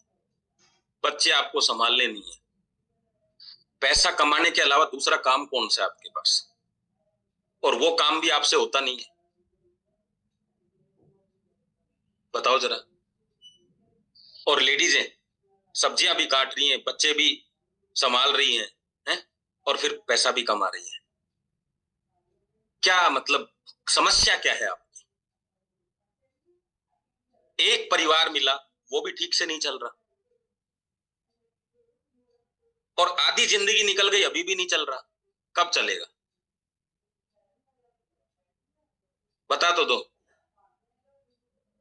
बच्चे आपको संभालने नहीं है। पैसा कमाने के अलावा दूसरा काम कौन सा है आपके पास, और वो काम भी आपसे होता नहीं है। बताओ जरा। और लेडीज हैं, सब्जियां भी काट रही हैं, बच्चे भी संभाल रही हैं, और फिर पैसा भी कमा रही हैं। क्या मतलब, समस्या क्या है आपकी? एक परिवार मिला, वो भी ठीक से नहीं चल रहा, और आधी जिंदगी निकल गई, अभी भी नहीं चल रहा। कब चलेगा, बता तो दो।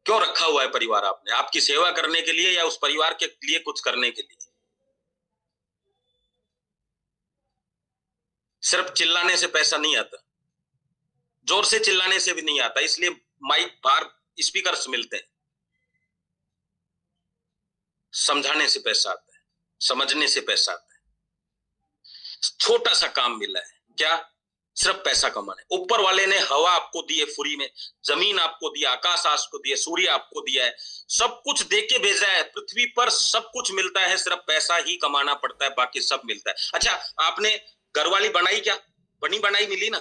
क्यों रखा हुआ है परिवार आपने? आपकी सेवा करने के लिए, या उस परिवार के लिए कुछ करने के लिए? सिर्फ चिल्लाने से पैसा नहीं आता, जोर से चिल्लाने से भी नहीं आता, इसलिए माइक बाहर स्पीकर्स मिलते हैं। समझाने से पैसा आता है, समझने से पैसा आता है। छोटा सा काम मिला है, क्या? सिर्फ पैसा कमाने। ऊपर वाले ने हवा आपको दी है फ्री में, जमीन आपको दिया, आकाश आपको दिया, सूर्य आपको दिया है, सब कुछ दे के भेजा है। पृथ्वी पर सब कुछ मिलता है, सिर्फ पैसा ही कमाना पड़ता है, बाकी सब मिलता है। अच्छा, आपने घरवाली बनाई क्या? बनी बनाई मिली ना,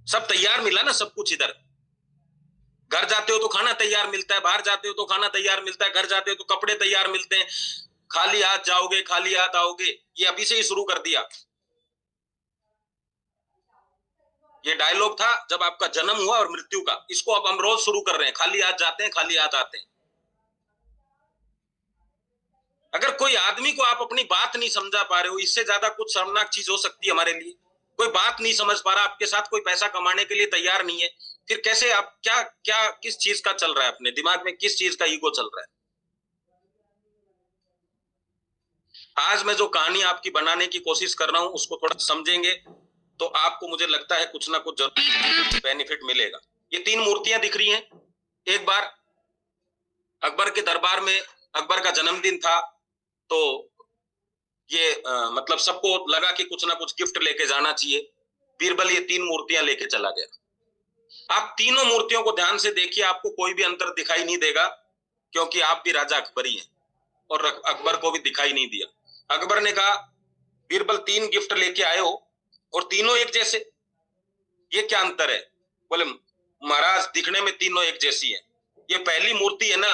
सब तैयार मिला ना, सब कुछ इधर। घर जाते हो तो खाना तैयार मिलता है, बाहर जाते हो तो खाना तैयार मिलता है, घर जाते हो तो कपड़े तैयार मिलते हैं। खाली हाथ जाओगे, खाली हाथ आओगे, ये अभी से ही शुरू कर दिया। ये डायलॉग था जब आपका जन्म हुआ और मृत्यु का, इसको अब हम रोज शुरू कर रहे हैं। खाली हाथ जाते हैं, खाली हाथ आते हैं। अगर कोई आदमी को आप अपनी बात नहीं समझा पा रहे हो, इससे ज्यादा कुछ शर्मनाक चीज हो सकती है हमारे लिए। कोई बात नहीं समझ पा रहा आपके साथ, कोई पैसा कमाने के लिए तैयार नहीं है, फिर कैसे आप, क्या क्या किस चीज का चल रहा है अपने दिमाग में, किस चीज का ईगो चल रहा है? आज मैं जो कहानी आपकी बनाने की कोशिश कर रहा हूं, उसको थोड़ा समझेंगे तो आपको, मुझे लगता है, कुछ ना कुछ जरूर बेनिफिट मिलेगा। ये 3 मूर्तियां दिख रही हैं। एक बार अकबर के दरबार में, अकबर का जन्मदिन था, तो ये मतलब सबको लगा कि कुछ ना कुछ गिफ्ट लेके जाना चाहिए। बीरबल ये 3 मूर्तियां लेके चला गया। आप तीनों मूर्तियों को ध्यान से देखिए, आपको कोई भी अंतर दिखाई नहीं देगा, क्योंकि आप भी राजा अकबर ही हैं और अकबर को भी दिखाई नहीं दिया। अकबर ने कहा बीरबल 3 गिफ्ट लेके आए हो और तीनों एक जैसे, ये क्या अंतर है? बोले महाराज दिखने में तीनों एक जैसी हैं, ये पहली मूर्ति है ना,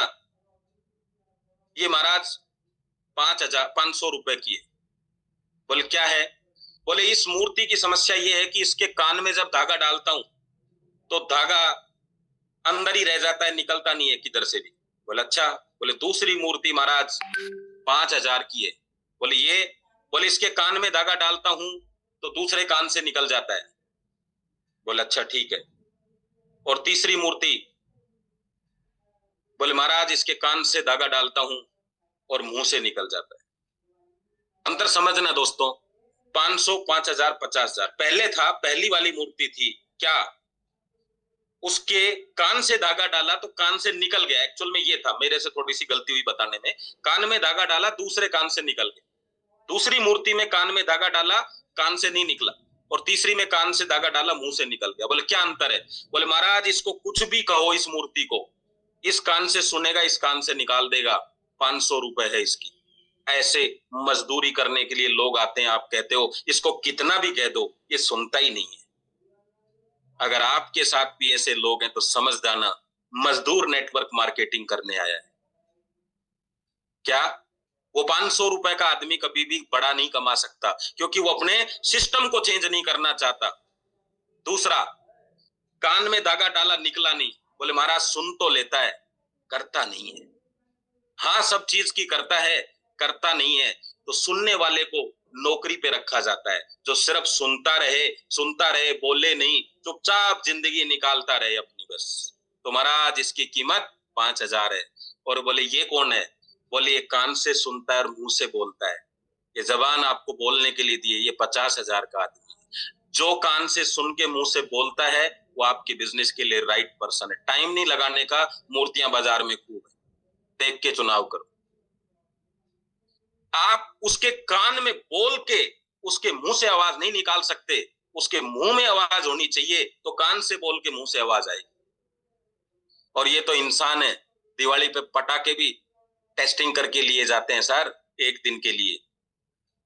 ये महाराज 5,500 रुपए की है। बोले क्या है? बोले इस मूर्ति की समस्या ये है कि इसके कान में जब धागा डालता हूं तो धागा अंदर ही रह जाता है, निकलता नहीं है किधर से भी। बोले अच्छा। बोले दूसरी मूर्ति महाराज 5,000 की है। बोले ये? बोले इसके कान में धागा डालता हूं तो दूसरे कान से निकल जाता है। बोले अच्छा ठीक है। और तीसरी मूर्ति? बोले महाराज इसके कान से धागा डालता हूं और मुंह से निकल जाता है। अंतर समझना दोस्तों, 500, 5,000, 50,000। पहले था, पहली वाली मूर्ति थी क्या, उसके कान से धागा डाला तो कान से निकल गया। एक्चुअल में ये था, मेरे से थोड़ी सी गलती हुई बताने में। कान में धागा डाला, दूसरे कान से निकल गया। दूसरी मूर्ति में कान में धागा डाला, कान से नहीं निकला, और तीसरी में कान से धागा डाला, मुंह से निकल गया। बोले क्या अंतर है? बोले महाराज इसको कुछ भी कहो, इस मूर्ति को, इस कान से सुनेगा, इस कान से निकाल देगा। 500 रुपए है इसकी। ऐसे मजदूरी करने के लिए लोग आते हैं, आप कहते हो इसको कितना भी कह दो, ये सुनता ही नहीं है। अगर आपके साथ भी ऐसे लोग हैं तो समझ जाना, मजदूर नेटवर्क मार्केटिंग करने आया है। क्या वो 500 रुपए का आदमी कभी भी बड़ा नहीं कमा सकता, क्योंकि वो अपने सिस्टम को चेंज नहीं करना चाहता। दूसरा, कान में धागा डाला, निकला नहीं। बोले महाराज सुन तो लेता है, करता नहीं है। हाँ सब चीज की करता है, करता नहीं है। तो सुनने वाले को नौकरी पे रखा जाता है, जो सिर्फ सुनता रहे, बोले नहीं, चुपचाप जिंदगी निकालता रहे अपनी बस। तो महाराज इसकी कीमत 5,000 है। और बोले ये कौन है? बोले ये कान से सुनता है और मुंह से बोलता है, ये जबान आपको बोलने के लिए दी है, ये 50,000 का आदमी है। जो कान से सुन के मुंह से बोलता है वो आपके बिजनेस के लिए राइट पर्सन है। टाइम नहीं लगाने का, मूर्तियां बाजार में खूब है, देख के चुनाव करो। आप उसके कान में बोल के उसके मुंह से आवाज नहीं निकाल सकते, उसके मुंह में आवाज होनी चाहिए, तो कान से बोल के मुंह से आवाज आएगी। और ये तो इंसान है, दिवाली पे पटाखे भी टेस्टिंग करके लिए जाते हैं सर, एक दिन के लिए,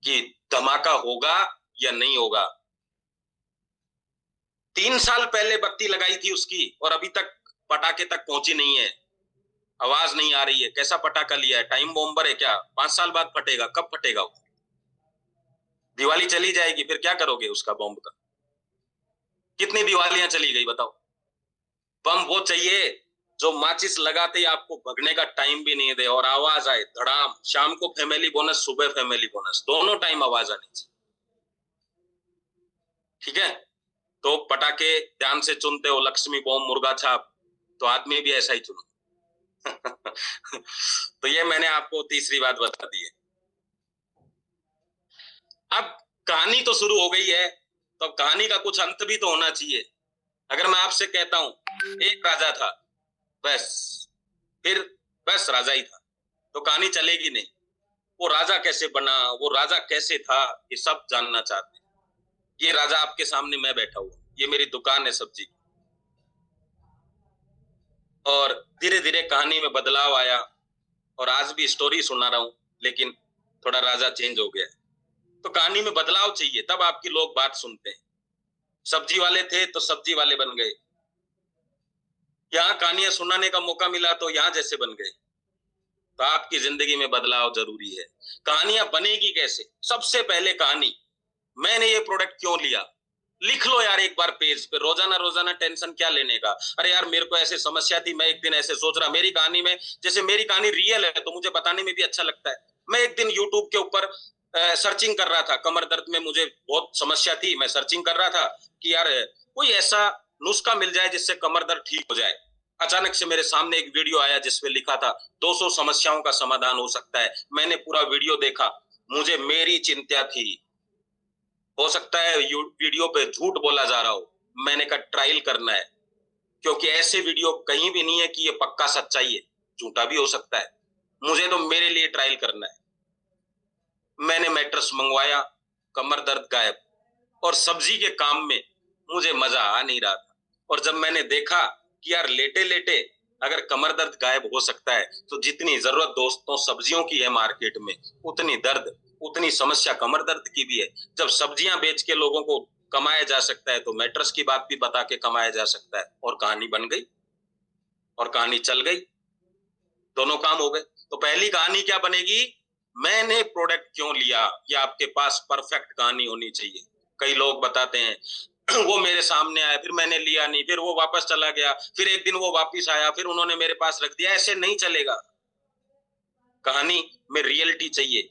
कि धमाका होगा या नहीं होगा। 3 साल पहले बत्ती लगाई थी उसकी और अभी तक पटाखे तक पहुंची नहीं है, आवाज नहीं आ रही है। कैसा पटाखा लिया है? टाइम बॉम्बर है क्या? 5 साल बाद फटेगा। कब फटेगा वो? दिवाली चली जाएगी, फिर क्या करोगे उसका बॉम्ब का? कितनी दिवालियां चली गई बताओ। बम वो चाहिए जो माचिस लगाते ही आपको भगने का टाइम भी नहीं दे और आवाज आए धड़ाम। शाम को फैमिली बोनस, सुबह फैमिली बोनस, दोनों टाइम आवाज आनी चाहिए। ठीक है? तो पटाखे ध्यान से चुनते हो, लक्ष्मी बॉम्ब, मुर्गा छाप, तो आदमी भी ऐसा ही चुनो। तो ये मैंने आपको तीसरी बात बता दी है। अब कहानी तो शुरू हो गई है, तो अब कहानी का कुछ अंत भी तो होना चाहिए। अगर मैं आपसे कहता हूं एक राजा था, बस, फिर बस राजा ही था, तो कहानी चलेगी नहीं। वो राजा कैसे बना, वो राजा कैसे था, ये सब जानना चाहते हैं। ये राजा आपके सामने मैं बैठा हूं, ये मेरी दुकान है सब्जी की, और धीरे धीरे कहानी में बदलाव आया और आज भी स्टोरी सुना रहा हूं, लेकिन थोड़ा राजा चेंज हो गया। तो कहानी में बदलाव चाहिए, तब आपकी लोग बात सुनते हैं। सब्जी वाले थे तो सब्जी वाले बन गए, यहाँ कहानियां सुनाने का मौका मिला तो यहाँ जैसे बन गए। तो आपकी जिंदगी में बदलाव जरूरी है। कहानियां बनेगी कैसे? सबसे पहले कहानी, मैंने ये प्रोडक्ट क्यों लिया, लिख लो यार एक बार पेज पे। रोजाना रोजाना टेंशन क्या लेने का? अरे यार मेरे को ऐसे समस्या थी, मैं एक दिन ऐसे सोच रहा। मेरी कहानी में, जैसे मेरी कहानी रियल है तो मुझे बताने में भी अच्छा लगता है। मैं एक दिन यूट्यूब के ऊपर सर्चिंग कर रहा था, कमर दर्द में मुझे बहुत समस्या थी। मैं सर्चिंग कर रहा था कि यार कोई ऐसा नुस्खा मिल जाए जिससे कमर दर्द ठीक हो जाए। अचानक से मेरे सामने एक वीडियो आया जिसमें लिखा था 200 समस्याओं का समाधान हो सकता है। मैंने पूरा वीडियो देखा, मुझे मेरी चिंता थी, हो सकता है वीडियो पे झूठ बोला जा रहा हो। मैंने कहा ट्रायल करना है, क्योंकि ऐसे वीडियो कहीं भी नहीं है कि ये पक्का सच्चाई है, झूठा भी हो सकता है। मुझे तो मेरे लिए ट्रायल करना है। मैंने मैट्रेस मंगवाया, कमर दर्द गायब, और सब्जी के काम में मुझे मजा आ नहीं रहा था। और जब मैंने देखा कि यार लेटे लेटे अगर कमर दर्द गायब हो सकता है, तो जितनी जरूरत दोस्तों सब्जियों की है मार्केट में, उतनी दर्द, उतनी समस्या कमर दर्द की भी है। जब सब्जियां बेच के लोगों को कमाया जा सकता है, तो मैट्रेस की बात भी बता के कमाया जा सकता है। और कहानी बन गई और कहानी चल गई, दोनों काम हो गए। तो पहली कहानी क्या बनेगी, मैंने प्रोडक्ट क्यों लिया, ये आपके पास परफेक्ट कहानी होनी चाहिए। कई लोग बताते हैं वो मेरे सामने आया, फिर मैंने लिया नहीं, फिर वो वापस चला गया, फिर एक दिन वो वापस आया, फिर उन्होंने मेरे पास रख दिया। ऐसे नहीं चलेगा। कहानी में रियलिटी चाहिए।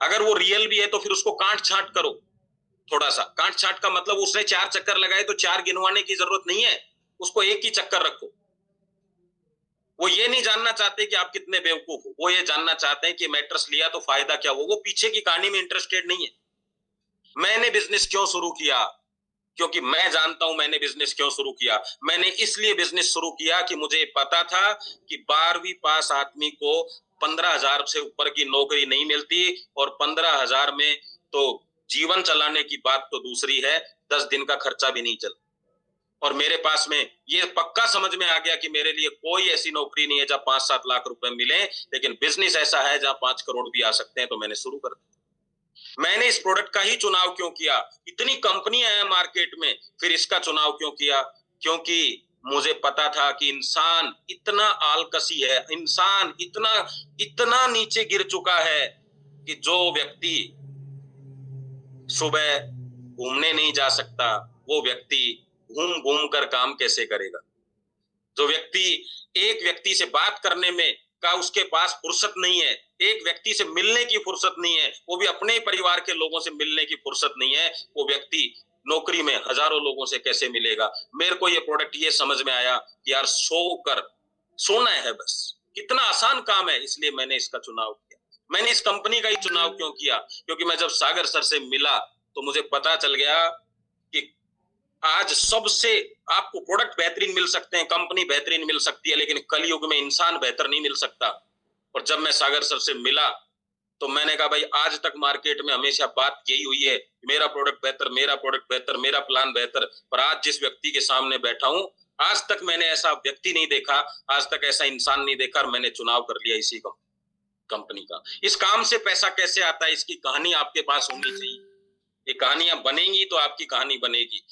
अगर वो रियल भी है तो फिर उसको काट छांट करो। थोड़ा सा काट छांट का मतलब, उसने 4 चक्कर लगाए तो 4 गिनवाने की जरूरत नहीं है, उसको एक ही चक्कर रखो। वो ये नहीं जानना चाहते कि आप कितने बेवकूफ हो, वो ये जानना चाहते हैं कि मैट्रेस लिया तो फायदा क्या हो। वो पीछे की कहानी में इंटरेस्टेड नहीं है। मैंने बिजनेस क्यों शुरू किया, क्योंकि मैं जानता हूं मैंने बिजनेस क्यों शुरू किया। मैंने इसलिए बिजनेस शुरू किया कि मुझे पता था कि 12वीं पास आदमी को 15,000 से ऊपर की नौकरी नहीं मिलती, और 15,000 में तो जीवन चलाने की बात तो दूसरी है, 10 दिन का खर्चा भी नहीं चल। और मेरे पास में ये पक्का समझ में आ गया कि मेरे लिए कोई ऐसी नौकरी नहीं है जहां 5-7 लाख रुपए मिले, लेकिन बिजनेस ऐसा है जहां 5 करोड़ भी आ सकते हैं। तो मैंने शुरू कर दिया। मैंने इस प्रोडक्ट का ही चुनाव क्यों किया, इतनी कंपनियां हैं मार्केट में, फिर इसका चुनाव क्यों किया, क्योंकि मुझे पता था कि इंसान इतना आलकसी है, इंसान इतना इतना नीचे गिर चुका है कि जो व्यक्ति सुबह घूमने नहीं जा सकता, वो व्यक्ति घूम घूम कर काम कैसे करेगा। जो व्यक्ति एक व्यक्ति से बात करने में का उसके पास फुर्सत नहीं है, एक व्यक्ति से मिलने की फुर्सत नहीं है, वो भी अपने परिवार के लोगों से मिलने की फुर्सत नहीं है, वो व्यक्ति नौकरी में हजारों लोगों से कैसे मिलेगा। मेरे को ये प्रोडक्ट ये समझ में आया कि यार सोकर सोना है बस, कितना आसान काम है, इसलिए मैंने इसका चुनाव किया। मैंने इस कंपनी का ही चुनाव क्यों किया, क्योंकि मैं जब सागर सर से मिला तो मुझे पता चल गया कि आज सबसे आपको प्रोडक्ट बेहतरीन मिल सकते हैं, कंपनी बेहतरीन मिल सकती है, लेकिन कलयुग में इंसान बेहतर नहीं मिल सकता। और जब मैं सागर सर से मिला तो मैंने कहा भाई, आज तक मार्केट में हमेशा बात यही हुई है, मेरा प्रोडक्ट बेहतर, मेरा प्रोडक्ट बेहतर, मेरा प्लान बेहतर, पर आज जिस व्यक्ति के सामने बैठा हूं, आज तक मैंने ऐसा व्यक्ति नहीं देखा, आज तक ऐसा इंसान नहीं देखा, और मैंने चुनाव कर लिया इसी कंपनी का। इस काम से पैसा कैसे आता है, इसकी कहानी आपके पास होनी चाहिए। ये कहानियां बनेंगी तो आपकी कहानी बनेगी।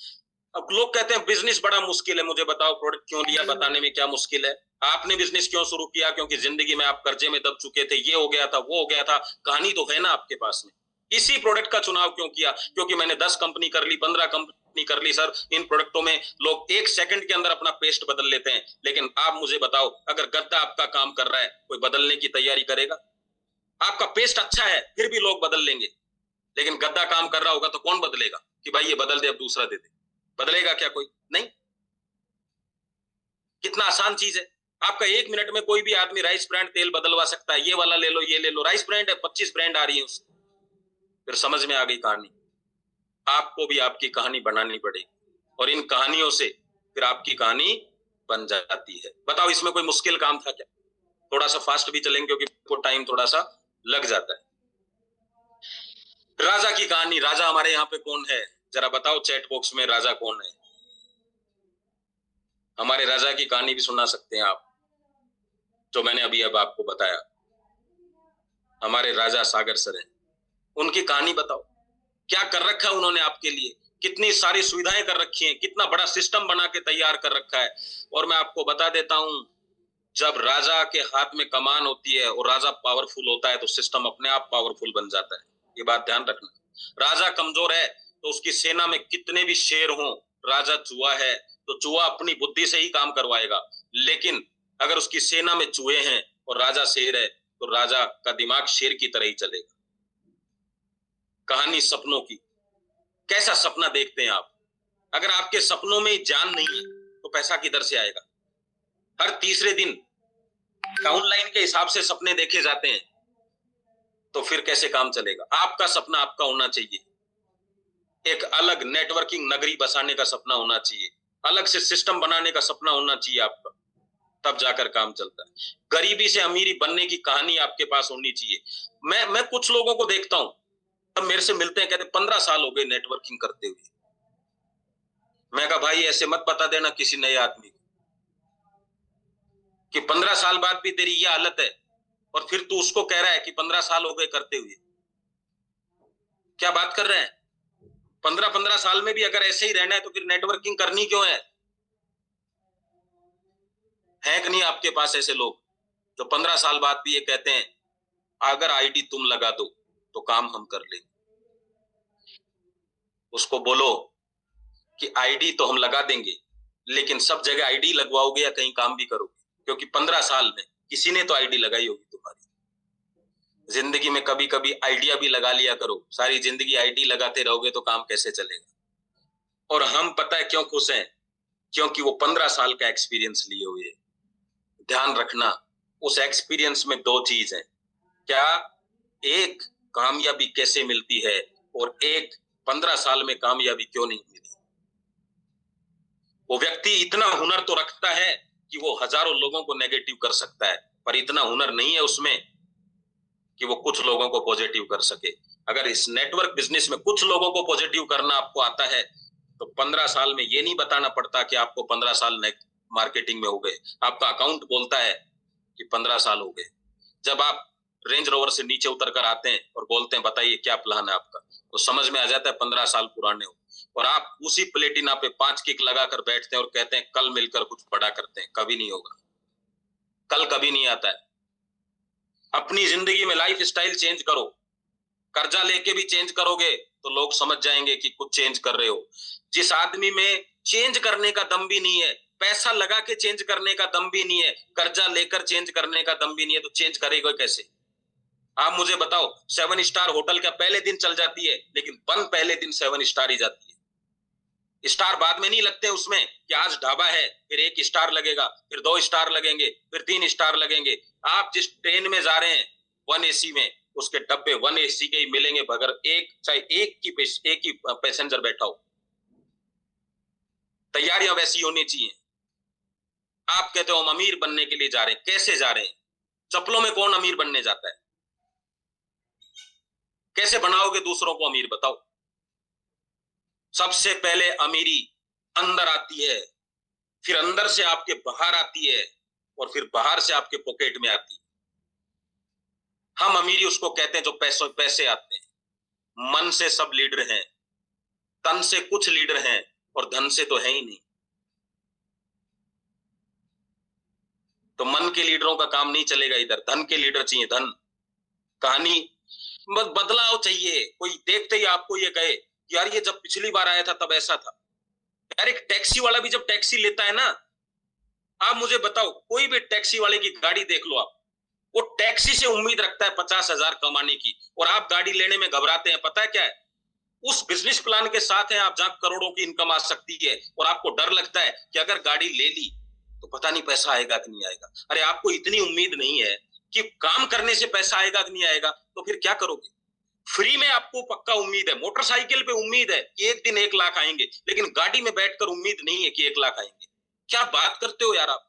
अब लोग कहते हैं बिजनेस बड़ा मुश्किल है, मुझे बताओ प्रोडक्ट क्यों लिया, बताने में क्या मुश्किल है। आपने बिजनेस क्यों शुरू किया, क्योंकि जिंदगी में आप कर्जे में दब चुके थे, ये हो गया था, वो हो गया था, कहानी तो है ना आपके पास में। इसी प्रोडक्ट का चुनाव क्यों किया, क्योंकि मैंने 10 कंपनी कर ली, 15 कंपनी कर ली सर। इन प्रोडक्टों में लोग 1 सेकंड के अंदर अपना पेस्ट बदल लेते हैं, लेकिन आप मुझे बताओ, अगर गद्दा आपका काम कर रहा है, कोई बदलने की तैयारी करेगा? आपका पेस्ट अच्छा है फिर भी लोग बदल लेंगे, लेकिन गद्दा काम कर रहा होगा तो कौन बदलेगा कि भाई ये बदल दे, अब दूसरा दे दे? बदलेगा क्या कोई? नहीं। कितना आसान चीज है। आपका 1 मिनट में कोई भी आदमी राइस ब्रांड तेल बदलवा सकता है। ये वाला ले लो, ये ले लो, राइस ब्रांड है, 25 ब्रांड आ रही है उसकी। फिर समझ में आ गई कहानी। आपको भी आपकी कहानी बनानी पड़ेगी, और इन कहानियों से फिर आपकी कहानी बन जाती है। बताओ इसमें कोई मुश्किल काम था क्या? थोड़ा सा फास्ट भी चलेंगे क्योंकि टाइम थोड़ा सा लग जाता है। राजा की कहानी, राजा हमारे यहाँ पे कौन है, जरा बताओ चैट बॉक्स में, राजा कौन है? हमारे राजा की कहानी भी सुना सकते हैं आप, जो मैंने अभी अब आपको बताया। हमारे राजा सागर सर हैं, उनकी कहानी बताओ, क्या कर रखा है उन्होंने आपके लिए, कितनी सारी सुविधाएं कर रखी हैं, कितना बड़ा सिस्टम बना के तैयार कर रखा है। और मैं आपको बता देता हूं, जब राजा के हाथ में कमान होती है और राजा पावरफुल होता है तो सिस्टम अपने आप पावरफुल बन जाता है। ये बात ध्यान रखना। राजा कमजोर है तो उसकी सेना में कितने भी शेर हों, राजा चूहा है तो चूहा अपनी बुद्धि से ही काम करवाएगा। लेकिन अगर उसकी सेना में चूहे हैं और राजा शेर है तो राजा का दिमाग शेर की तरह ही चलेगा। कहानी सपनों की। कैसा सपना देखते हैं आप? अगर आपके सपनों में जान नहीं है तो पैसा किधर से आएगा? हर तीसरे दिन डाउनलाइन के हिसाब से सपने देखे जाते हैं, तो फिर कैसे काम चलेगा? आपका सपना आपका होना चाहिए। एक अलग नेटवर्किंग नगरी बसाने का सपना होना चाहिए, अलग से सिस्टम बनाने का सपना होना चाहिए आपका, तब जाकर काम चलता है। गरीबी से अमीरी बनने की कहानी आपके पास होनी चाहिए। मैं कुछ लोगों को देखता हूं, तब मेरे से मिलते हैं, कहते 15 साल हो गए नेटवर्किंग करते हुए, मैं कहा भाई ऐसे मत बता देना किसी नए आदमी को कि 15 साल बाद भी तेरी ये हालत है, और फिर तू उसको कह रहा है कि 15 साल हो गए करते हुए। क्या बात कर रहे हैं? 15-15 साल में भी अगर ऐसे ही रहना है तो फिर नेटवर्किंग करनी क्यों है? कि नहीं आपके पास ऐसे लोग जो 15 साल बाद भी ये कहते हैं अगर आईडी तुम लगा दो तो काम हम कर लेंगे। उसको बोलो कि आईडी तो हम लगा देंगे, लेकिन सब जगह आईडी लगवाओगे या कहीं काम भी करोगे? क्योंकि 15 साल में किसी ने तो आईडी लगाई होगी तुम्हारी। जिंदगी में कभी कभी आइडिया भी लगा लिया करो। सारी जिंदगी आईडी लगाते रहोगे तो काम कैसे चलेगा? और हम पता है क्यों खुश हैं? क्योंकि वो 15 साल का एक्सपीरियंस लिए हुए हैं। ध्यान रखना, उस एक्सपीरियंस में दो चीज है। क्या? एक, कामयाबी कैसे मिलती है, और एक, 15 साल में कामयाबी क्यों नहीं मिली। वो व्यक्ति इतना हुनर तो रखता है कि वो हजारों लोगों को नेगेटिव कर सकता है, पर इतना हुनर नहीं है उसमें कि वो कुछ लोगों को पॉजिटिव कर सके। अगर इस नेटवर्क बिजनेस में कुछ लोगों को पॉजिटिव करना आपको आता है तो 15 साल में ये नहीं बताना पड़ता कि आपको 15 साल मार्केटिंग में हो गए। आपका अकाउंट बोलता है कि 15 साल हो गए। जब आप रेंज रोवर से नीचे उतर कर आते हैं और बोलते हैं बताइए क्या प्लान है आपका, तो समझ में आ जाता है 15 साल पुराने हो। और आप उसी प्लेटिना पे 5 किक लगाकर बैठते हैं और कहते हैं कल मिलकर कुछ बड़ा करते हैं। कभी नहीं होगा, कल कभी नहीं आता है। अपनी जिंदगी में लाइफ स्टाइल चेंज करो। कर्जा लेके भी चेंज करोगे तो लोग समझ जाएंगे कि कुछ चेंज कर रहे हो। जिस आदमी में चेंज करने का दम भी नहीं है, पैसा लगा के चेंज करने का दम भी नहीं है, कर्जा लेकर चेंज करने का दम भी नहीं है, तो चेंज करेगा कैसे? आप मुझे बताओ, 7 स्टार होटल का पहले दिन चल जाती है, लेकिन बंद पहले दिन 7 स्टार ही जाती है। स्टार बाद में नहीं लगते उसमें कि आज ढाबा है फिर 1 स्टार लगेगा, फिर 2 स्टार लगेंगे, फिर 3 स्टार लगेंगे। आप जिस ट्रेन में जा रहे हैं 1 एसी में, उसके डब्बे 1 एसी के ही मिलेंगे, बगैर चाहे एक ही पैसेंजर बैठा हो। तैयारियां वैसी होनी चाहिए। आप कहते हो हम अमीर बनने के लिए जा रहे हैं, कैसे जा रहे हैं? चप्पलों में कौन अमीर बनने जाता है? कैसे बनाओगे दूसरों को अमीर, बताओ? सबसे पहले अमीरी अंदर आती है, फिर अंदर से आपके बाहर आती है, और फिर बाहर से आपके पॉकेट में आती है। हम अमीरी उसको कहते हैं जो पैसे आते हैं। मन से सब लीडर हैं, तन से कुछ लीडर हैं, और धन से तो है ही नहीं। तो मन के लीडरों का काम नहीं चलेगा इधर, धन के लीडर चाहिए। धन कहानी बदलाव चाहिए। कोई देखते ही आपको ये कहे यार ये जब पिछली बार आया था तब ऐसा था। यार एक टैक्सी वाला भी जब टैक्सी लेता है ना, आप मुझे बताओ, कोई भी टैक्सी वाले की गाड़ी देख लो आप, वो टैक्सी से उम्मीद रखता है 50,000 कमाने की, और आप गाड़ी लेने में घबराते हैं। पता है क्या है? उस बिजनेस प्लान के साथ है आप जहां करोड़ों की इनकम आ सकती है, और आपको डर लगता है कि अगर गाड़ी ले ली तो पता नहीं पैसा आएगा कि नहीं आएगा। अरे आपको इतनी उम्मीद नहीं है कि काम करने से पैसा आएगा कि नहीं आएगा, तो फिर क्या करोगे? फ्री में आपको पक्का उम्मीद है, मोटरसाइकिल पे उम्मीद है कि एक दिन 1 लाख आएंगे, लेकिन गाड़ी में बैठकर उम्मीद नहीं है कि 1 लाख आएंगे। क्या बात करते हो यार आप?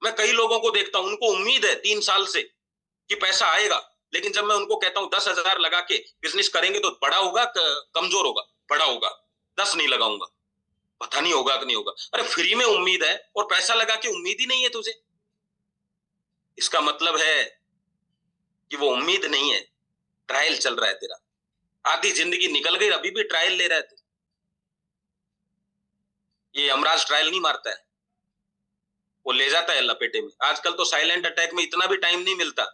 मैं कई लोगों को देखता हूं, उनको उम्मीद है 3 साल से कि पैसा आएगा, लेकिन जब मैं उनको कहता हूं 10,000 लगा के बिजनेस करेंगे तो बड़ा होगा कमजोर होगा? बड़ा होगा। 10 नहीं लगाऊंगा, पता नहीं होगा कि नहीं होगा। अरे फ्री में उम्मीद है और पैसा लगा के उम्मीद ही नहीं है तुझे, इसका मतलब है कि वो उम्मीद नहीं है, ट्रायल चल रहा है तेरा। आधी जिंदगी निकल गई, अभी भी ट्रायल ले रहा है तू। ये यमराज ट्रायल नहीं मारता है, वो ले जाता है लपेटे में। आजकल तो साइलेंट अटैक में इतना भी टाइम नहीं मिलता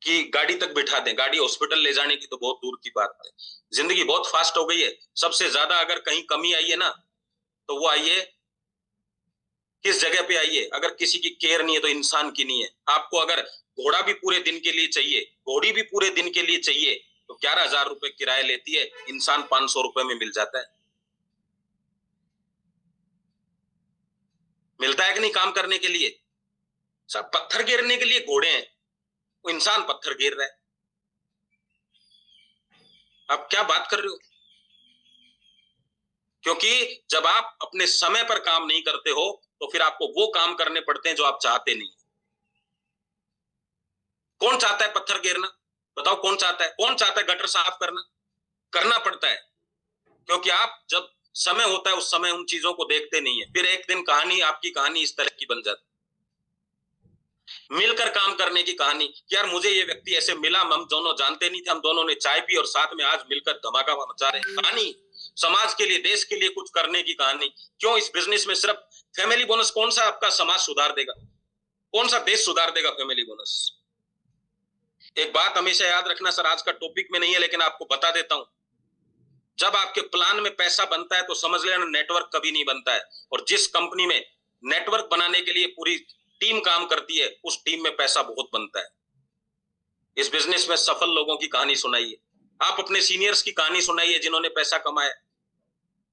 कि गाड़ी तक बिठा दें। गाड़ी हॉस्पिटल ले जाने की तो बहुत दूर की बात है। जिंदगी बहुत फास्ट हो गई है। सबसे ज्यादा अगर कहीं कमी आई है ना, तो वो आई है किस जगह पे आई है? अगर किसी की केयर नहीं है तो इंसान की नहीं है। आपको अगर घोड़ा भी पूरे दिन के लिए चाहिए, घोड़ी भी पूरे दिन के लिए चाहिए, तो 11,000 रुपए किराया लेती है, इंसान 500 रुपए में मिल जाता है। मिलता है कि नहीं काम करने के लिए? सब पत्थर गिरने के लिए घोड़े हैं, वो इंसान पत्थर गिर रहा है। आप क्या बात कर रहे हो? क्योंकि जब आप अपने समय पर काम नहीं करते हो तो फिर आपको वो काम करने पड़ते हैं जो आप चाहते नहीं। कौन चाहता है पत्थर गिरना? बताओ कौन चाहता है? कौन चाहता है गटर साफ करना? करना पड़ता है, क्योंकि आप जब समय होता है उस समय उन चीजों को देखते नहीं है, फिर एक दिन आपकी कहानी इस तरह की बन जाती। मिलकर काम करने की कहानी कि यार मुझे ये व्यक्ति ऐसे मिला, हम दोनों जानते नहीं थे, हम दोनों ने चाय पी और साथ में आज मिलकर धमाका मचा रहे हैं। कहानी समाज के लिए, देश के लिए कुछ करने की कहानी। क्यों इस बिजनेस में सिर्फ फैमिली बोनस? कौन सा आपका समाज सुधार देगा, कौन सा देश सुधार देगा फैमिली बोनस? एक बात हमेशा याद रखना सर, आज का टॉपिक में नहीं है लेकिन आपको बता देता हूं, जब आपके प्लान में पैसा बनता है तो समझ लेना नेटवर्क कभी नहीं बनता है। और जिस कंपनी में नेटवर्क बनाने के लिए पूरी टीम काम करती है, उस टीम में पैसा बहुत बनता है। इस बिजनेस में सफल लोगों की कहानी सुनाइए, आप अपने सीनियर्स की कहानी सुनाइए जिन्होंने पैसा कमाया,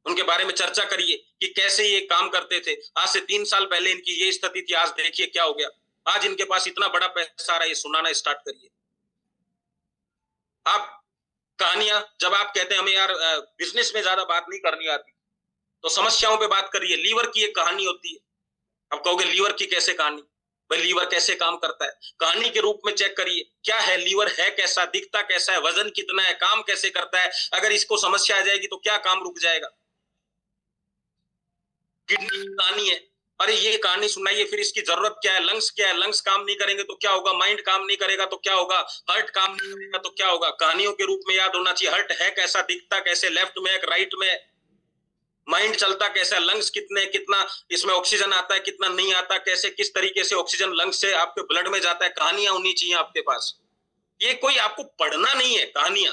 उनके बारे में चर्चा करिए कि कैसे ये काम करते थे। आज से 3 साल पहले इनकी ये स्थिति थी, आज देखिए क्या हो गया, आज इनके पास इतना बड़ा पैसा आ रहा है। ये सुनाना स्टार्ट करिए आप कहानियां। जब आप कहते हैं हमें यार बिजनेस में ज्यादा बात नहीं करनी आती, तो समस्याओं पे बात करिए। लीवर की एक कहानी होती है, आप कहोगे लीवर की कैसे कहानी? भाई लीवर कैसे काम करता है, कहानी के रूप में चेक करिए। क्या है लीवर, है कैसा, दिखता कैसा है, वजन कितना है, काम कैसे करता है। अगर इसको समस्या आ जाएगी तो क्या काम रुक जाएगा? किडनी की कहानी है, अरे ये कहानी सुनाइए। फिर इसकी जरूरत क्या है, लंग्स क्या है, लंग्स काम नहीं करेंगे तो क्या होगा, माइंड काम नहीं करेगा तो क्या होगा, हार्ट काम नहीं करेगा तो क्या होगा। कहानियों के रूप में याद होना चाहिए। हार्ट है कैसा, दिखता कैसे, लेफ्ट में एक राइट में, माइंड चलता कैसा, लंग्स कितने, कितना इसमें ऑक्सीजन आता है, कितना नहीं आता, कैसे किस तरीके से ऑक्सीजन लंग्स से आपके ब्लड में जाता है। कहानियां होनी चाहिए आपके पास। ये कोई आपको पढ़ना नहीं है, कहानियां।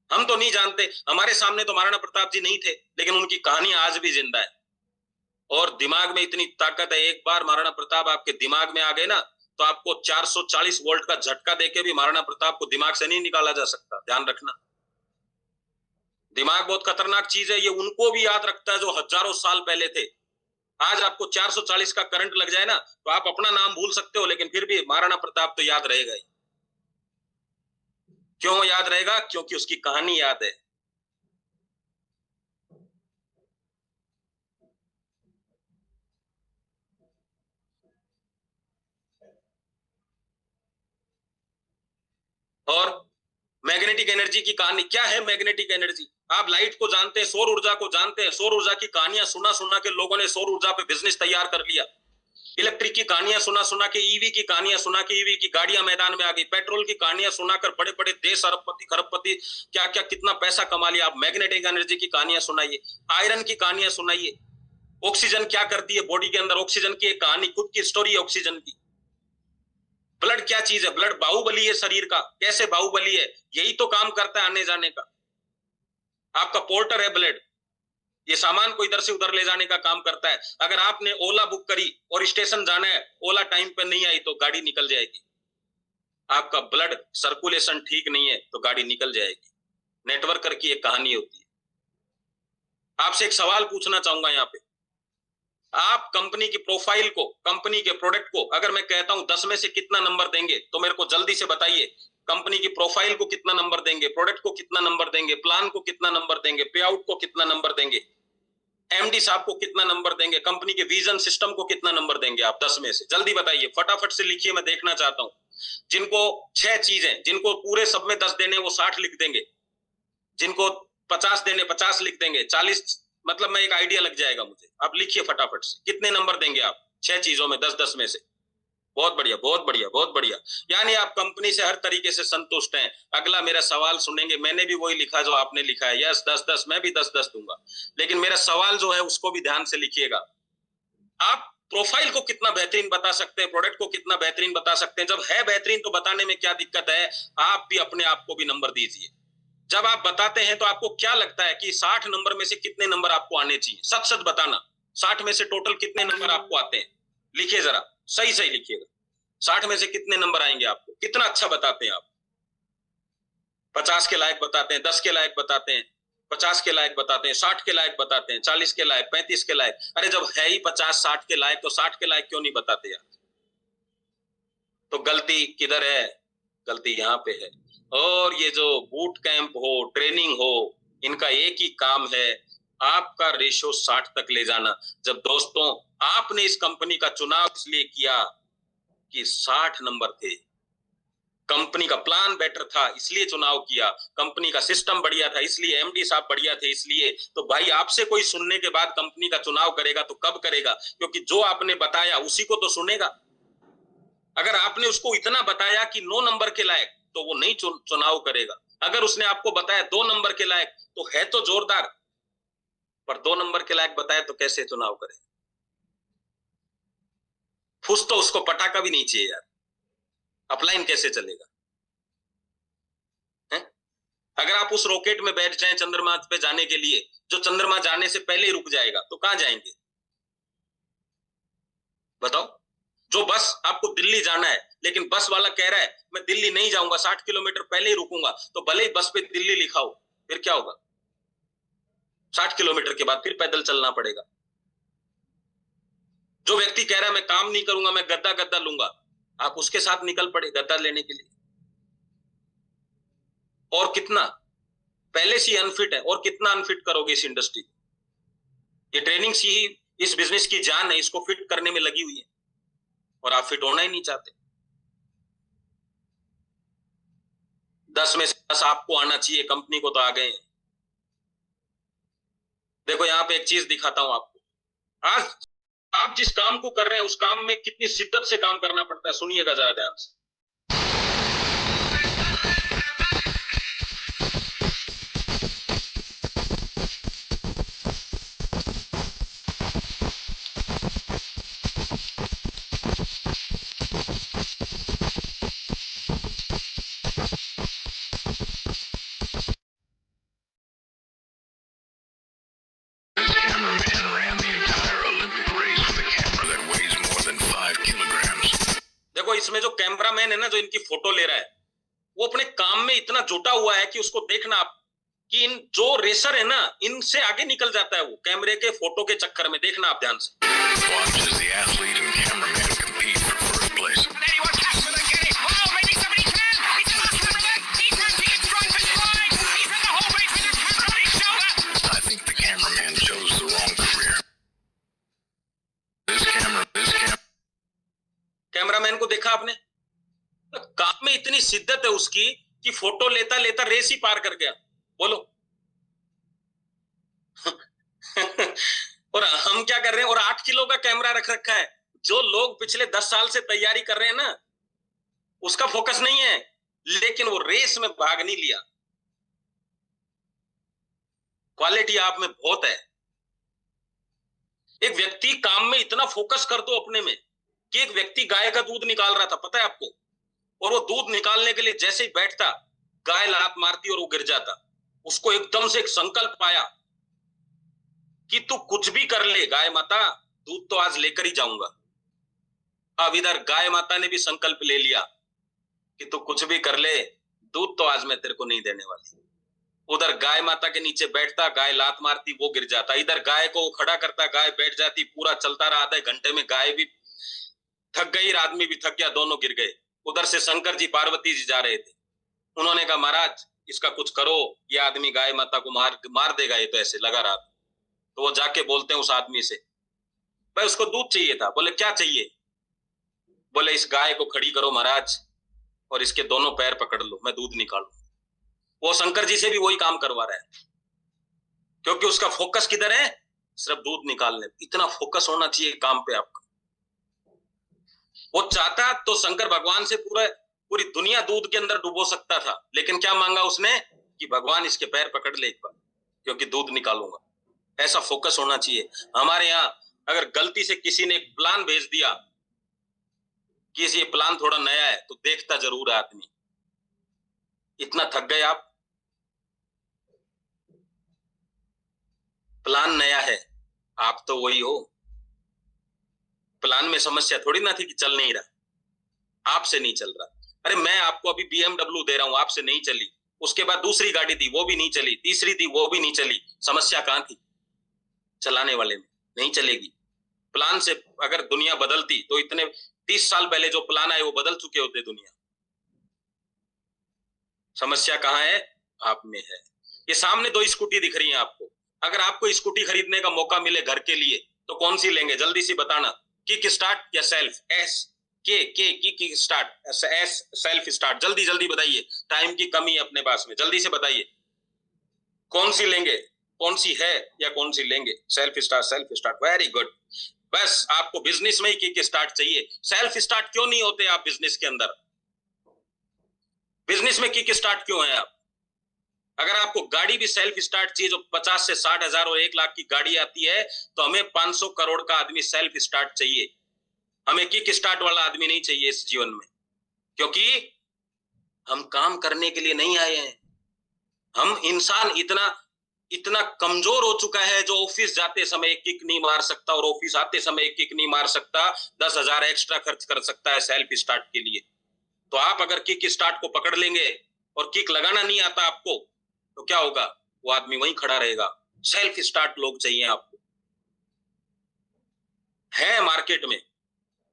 हम तो नहीं जानते, हमारे सामने तो महाराणा प्रताप जी नहीं थे, लेकिन उनकी कहानियां आज भी जिंदा है। और दिमाग में इतनी ताकत है, एक बार महाराणा प्रताप आपके दिमाग में आ गए ना, तो आपको 440 वोल्ट का झटका देके भी महाराणा प्रताप को दिमाग से नहीं निकाला जा सकता। ध्यान रखना, दिमाग बहुत खतरनाक चीज है। ये उनको भी याद रखता है जो हजारों साल पहले थे। आज आपको 440 का करंट लग जाए ना, तो आप अपना नाम भूल सकते हो, लेकिन फिर भी महाराणा प्रताप तो याद रहेगा ही। क्यों याद रहेगा? क्योंकि उसकी कहानी याद है। और मैग्नेटिक एनर्जी की कहानी क्या है? मैग्नेटिक एनर्जी, आप लाइट को जानते हैं, सौर ऊर्जा को जानते हैं। सौर ऊर्जा की कहानियां सुना सुना के लोगों ने सौर ऊर्जा पे बिजनेस तैयार कर लिया। इलेक्ट्रिक की कहानियां सुना सुना के, ईवी की कहानियां सुना के ईवी की गाड़ियां मैदान में आ गई। पेट्रोल की कहानियां सुनाकर बड़े बड़े देश अरबपति खरबपति क्या क्या कितना पैसा कमा लिया। आप मैग्नेटिक एनर्जी की कहानियां सुनाइए, आयरन की कहानियां सुनाइए। ऑक्सीजन क्या करती है बॉडी के अंदर, ऑक्सीजन की एक कहानी, खुद की स्टोरी है ऑक्सीजन की। ब्लड क्या चीज है? ब्लड बाहुबली है शरीर का। कैसे बाहुबली है? यही तो काम करता है आने जाने का। आपका पोर्टर है ब्लड, ये सामान को इधर से उधर ले जाने का काम करता है। अगर आपने ओला बुक करी और स्टेशन जाना है, ओला टाइम पे नहीं आई तो गाड़ी निकल जाएगी। आपका ब्लड सर्कुलेशन ठीक नहीं है तो गाड़ी निकल जाएगी। नेटवर्कर की एक कहानी होती है। आपसे एक सवाल पूछना चाहूंगा यहाँ पे, आप कंपनी की प्रोफाइल को, कंपनी के प्रोडक्ट को अगर मैं कहता हूं 10 में से कितना नंबर देंगे, तो मेरे को जल्दी से बताइए। कंपनी की प्रोफाइल को कितना नंबर देंगे, प्रोडक्ट को कितना नंबर देंगे, प्लान को कितना नंबर देंगे, पे आउट को कितना नंबर देंगे, एमडी साहब को कितना नंबर देंगे, कंपनी के विजन सिस्टम को कितना नंबर देंगे आप 10 में से? जल्दी बताइए, फटाफट से लिखिए, मैं देखना चाहता हूं। जिनको 6 चीजें, जिनको पूरे सब में 10 देने वो 60 लिख देंगे, जिनको 50 देने 50 लिख देंगे, 40 मतलब मैं एक आइडिया लग जाएगा मुझे। आप लिखिए फटाफट से, कितने नंबर देंगे आप 6 चीजों में 10-10 में से? बहुत बढ़िया, बहुत बढ़िया, बहुत बढ़िया। यानी आप कंपनी से हर तरीके से संतुष्ट हैं। अगला मेरा सवाल सुनेंगे, मैंने भी वही लिखा जो आपने लिखा है। यस 10-10, मैं भी 10-10 दूंगा, लेकिन मेरा सवाल जो है उसको भी ध्यान से लिखिएगा। आप प्रोफाइल को कितना बेहतरीन बता सकते हैं, प्रोडक्ट को कितना बेहतरीन बता सकते हैं। जब है बेहतरीन तो बताने में क्या दिक्कत है? आप भी अपने आप को भी नंबर दीजिए। जब आप बताते हैं तो आपको क्या लगता है कि 60 नंबर में से कितने नंबर आपको आने चाहिए? सच सच बताना, 60 में से टोटल कितने नंबर आपको आते हैं? लिखिए जरा, सही सही लिखिएगा। 60 में से कितने नंबर आएंगे आपको? कितना अच्छा बताते हैं आप? 50 के लायक बताते हैं, 10 के लायक बताते हैं, 50 के लायक बताते हैं, 60 के लायक बताते हैं, 40 के लायक, 35 के लायक। अरे जब है ही 50-60 के लायक तो 60 के लायक क्यों नहीं बताते यार? तो गलती किधर है? गलती यहाँ पे है। और ये जो बूट कैंप हो, ट्रेनिंग हो, इनका एक ही काम है, आपका रेशो 60 तक ले जाना। जब दोस्तों आपने इस कंपनी का चुनाव इसलिए किया कि 60 नंबर थे, कंपनी का प्लान बेटर था इसलिए चुनाव किया, कंपनी का सिस्टम बढ़िया था इसलिए, एमडी साहब बढ़िया थे इसलिए। तो भाई आपसे कोई सुनने के बाद कंपनी का चुनाव करेगा तो कब करेगा? क्योंकि जो आपने बताया उसी को तो सुनेगा। अगर आपने उसको इतना बताया कि 9 नंबर के लायक, तो वो नहीं चुनाव करेगा। अगर उसने आपको बताया 2 नंबर के लायक, तो है तो जोरदार, पर 2 नंबर के लायक बताया तो कैसे चुनाव करेगा? फुस तो उसको पटाखा भी नहीं चाहिए यार, अपलाइन कैसे चलेगा? है? अगर आप उस रॉकेट में बैठ जाएं चंद्रमा पे जाने के लिए, जो चंद्रमा जाने से पहले ही रुक जाएगा, तो कहां जाएंगे बताओ? जो बस आपको दिल्ली जाना है, लेकिन बस वाला कह रहा है मैं दिल्ली नहीं जाऊंगा, 60 किलोमीटर पहले ही रुकूंगा, तो भले ही बस पे दिल्ली लिखा हो, फिर क्या होगा? 60 किलोमीटर के बाद फिर पैदल चलना पड़ेगा। जो व्यक्ति कह रहा है मैं काम नहीं करूंगा, मैं गद्दा गद्दा लूंगा, आप उसके साथ निकल पड़े गद्दा लेने के लिए। और कितना पहले से अनफिट है, और कितना अनफिट करोगे इस इंडस्ट्री को? ये ट्रेनिंग ही इस बिजनेस की जान है, इसको फिट करने में लगी हुई है, और आप फिट होना ही नहीं चाहते। 10 में से 10 आपको आना चाहिए, कंपनी को तो आ गए हैं। देखो यहां पे एक चीज दिखाता हूं आपको। आज आप जिस काम को कर रहे हैं उस काम में कितनी शिद्दत से काम करना पड़ता है, सुनिएगा जरा ध्यान से। देखो इसमें जो कैमरामैन है ना, जो इनकी फोटो ले रहा है, वो अपने काम में इतना जुटा हुआ है कि उसको देखना आप कि इन जो रेसर है ना, इनसे आगे निकल जाता है वो कैमरे के फोटो के चक्कर में। देखना आप ध्यान से। कैमरामैन को देखा आपने? काम में इतनी शिद्दत है उसकी कि फोटो लेता लेता रेस ही पार कर गया। बोलो। और हम क्या कर रहे हैं? और 8 किलो का कैमरा रख रखा है। जो लोग पिछले 10 साल से तैयारी कर रहे हैं ना, उसका फोकस नहीं है, लेकिन वो रेस में भाग नहीं लिया। क्वालिटी आप में बहुत है। एक व्यक्ति काम में इतना फोकस कर दो अपने में कि एक व्यक्ति गाय का दूध निकाल रहा था, पता है आपको, और वो दूध निकालने के लिए जैसे ही बैठता, गाय लात मारती और वो गिर जाता। उसको एकदम से एक संकल्प आया कि तू कुछ भी कर ले गाय माता, दूध तो आज लेकर ही जाऊंगा। अब इधर गाय माता ने भी संकल्प ले लिया कि तू कुछ भी कर ले, दूध तो आज मैं तेरे को नहीं देने वाली। उधर गाय माता के नीचे बैठता, गाय लात मारती, वो गिर जाता। इधर गाय को खड़ा करता, गाय बैठ जाती। पूरा चलता रहा। आधे घंटे में गाय भी थक गई, आदमी भी थक गया, दोनों गिर गए। उधर से शंकर जी पार्वती जी जा रहे थे। उन्होंने कहा महाराज इसका कुछ करो, ये आदमी गाय माता को मार देगा, ये तो ऐसे लगा रहा था। तो वो जाके बोलते हैं उस आदमी से, भाई उसको दूध चाहिए था। बोले क्या चाहिए? बोले इस गाय को खड़ी करो महाराज, और इसके दोनों पैर पकड़ लो, मैं दूध निकालू। वो शंकर जी से भी वही काम करवा रहा है, क्योंकि उसका फोकस किधर है? सिर्फ दूध निकालने। इतना फोकस होना चाहिए काम पे आपका। वो चाहता तो शंकर भगवान से पूरी दुनिया दूध के अंदर डुबो सकता था, लेकिन क्या मांगा उसने? कि भगवान इसके पैर पकड़ ले एक बार, क्योंकि दूध निकालूंगा। ऐसा फोकस होना चाहिए। हमारे यहाँ अगर गलती से किसी ने एक प्लान भेज दिया कि ये प्लान थोड़ा नया है, तो देखता जरूर है आदमी। इतना थक गए आप। प्लान नया है, आप तो वही हो। प्लान में समस्या थोड़ी ना थी कि चल नहीं रहा, आपसे नहीं चल रहा। अरे मैं आपको अभी BMW दे रहा हूं, आपसे नहीं चली। उसके बाद दूसरी गाड़ी थी, वो भी नहीं चली। तीसरी थी, वो भी नहीं चली। समस्या कहां थी? चलाने वाले में। नहीं चलेगी। प्लान से अगर दुनिया बदलती तो इतने 30 साल पहले जो प्लान आए वो बदल चुके होते दुनिया। समस्या कहां है? आप में है। ये सामने 2 स्कूटी दिख रही है आपको। अगर आपको स्कूटी खरीदने का मौका मिले घर के लिए, तो कौन सी लेंगे? जल्दी से बताना। किक स्टार्ट या सेल्फ? एस के की स्टार्ट, एस सेल्फ स्टार्ट। जल्दी जल्दी बताइए, टाइम की कमी है अपने पास में, जल्दी से बताइए कौन सी लेंगे, कौन सी है या कौन सी लेंगे? Self start, self start, very good. बस आपको बिजनेस में ही की स्टार्ट चाहिए। सेल्फ स्टार्ट क्यों नहीं होते आप बिजनेस के अंदर? बिजनेस में की स्टार्ट क्यों है आप? अगर आपको गाड़ी भी सेल्फ स्टार्ट चाहिए, जो 50 से 60 हजार और 1 लाख की गाड़ी आती है, तो हमें 500 करोड़ का आदमी सेल्फ स्टार्ट चाहिए। हमें किक स्टार्ट वाला आदमी नहीं चाहिए इस जीवन में, क्योंकि हम काम करने के लिए नहीं आए हैं। हम इंसान इतना इतना कमजोर हो चुका है, जो ऑफिस जाते समय एक किक नहीं मार सकता और ऑफिस आते समय एक किक नहीं मार सकता, 10,000 एक्स्ट्रा खर्च कर सकता है सेल्फ स्टार्ट के लिए। तो आप अगर किक स्टार्ट को पकड़ लेंगे और किक लगाना नहीं आता आपको, तो क्या होगा? वो आदमी वहीं खड़ा रहेगा। सेल्फ स्टार्ट लोग चाहिए आपको। है मार्केट में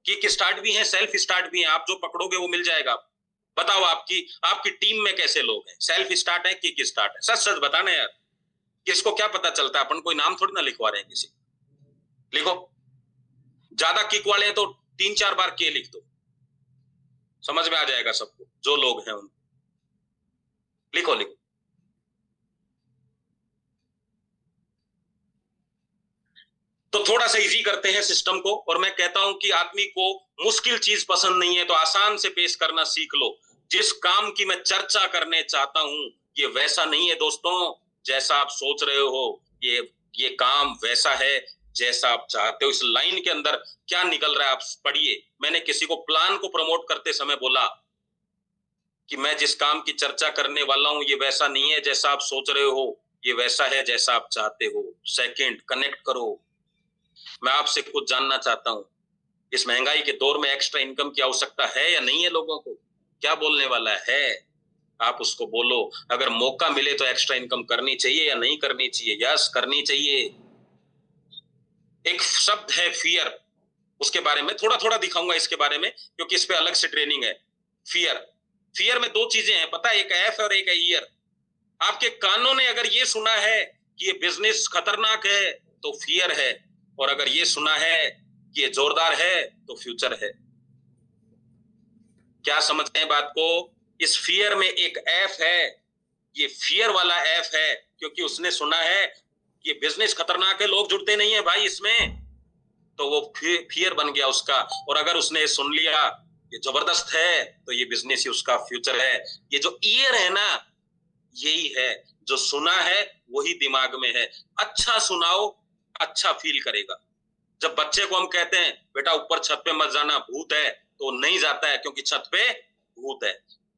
किक स्टार्ट भी है, सेल्फ स्टार्ट भी है, आप जो पकड़ोगे वो मिल जाएगा। बताओ आपकी आपकी टीम में कैसे लोग हैं? सेल्फ स्टार्ट है, किक स्टार्ट है? सच सच बताना यार, किसको क्या पता चलता है? अपन कोई नाम थोड़ी ना लिखवा रहे हैं किसी। लिखो, ज्यादा किक वाले हैं तो 3-4 बार के लिख दो, समझ में आ जाएगा सबको जो लोग हैं उनको। लिखो लिखो। तो थोड़ा सा इजी करते हैं सिस्टम को, और मैं कहता हूं कि आदमी को मुश्किल चीज पसंद नहीं है तो आसान से पेश करना सीख लो। जिस काम की मैं चर्चा करने चाहता हूं, ये वैसा नहीं है दोस्तों जैसा आप सोच रहे हो। ये काम वैसा है जैसा आप चाहते हो। इस लाइन के अंदर क्या निकल रहा है आप पढ़िए। मैंने किसी को प्लान को प्रमोट करते समय बोला कि मैं जिस काम की चर्चा करने वाला हूं, ये वैसा नहीं है जैसा आप सोच रहे हो, ये वैसा है जैसा आप चाहते हो। सेकंड, कनेक्ट करो। मैं आपसे कुछ जानना चाहता हूं, इस महंगाई के दौर में एक्स्ट्रा इनकम की आवश्यकता है या नहीं है लोगों को? क्या बोलने वाला है? आप उसको बोलो। अगर मौका मिले तो एक्स्ट्रा इनकम करनी चाहिए या नहीं करनी चाहिए? यस, करनी चाहिए। एक शब्द है फियर, उसके बारे में थोड़ा थोड़ा दिखाऊंगा इसके बारे में, क्योंकि इस पे अलग से ट्रेनिंग है। फियर, फियर में 2 चीजें हैं पता है, एक एफ और एक ईयर। आपके कानों ने अगर ये सुना है कि ये बिजनेस खतरनाक है तो फियर है, और अगर ये सुना है कि ये जोरदार है तो फ्यूचर है। क्या समझ रहे हैं बात को? इस फियर में एक एफ है, ये फियर वाला एफ है, क्योंकि उसने सुना है कि बिजनेस खतरनाक है, लोग जुड़ते नहीं है भाई इसमें, तो वो फियर बन गया उसका। और अगर उसने सुन लिया ये जबरदस्त है तो ये बिजनेस ही उसका फ्यूचर है। ये जो ईयर है ना, यही है जो सुना है वही दिमाग में है। अच्छा सुनाओ, अच्छा फील करेगा। जब बच्चे को हम कहते हैं बेटा ऊपर छत पे मत जाना भूत है, तो नहीं जाता है क्योंकि छत पे भूत है।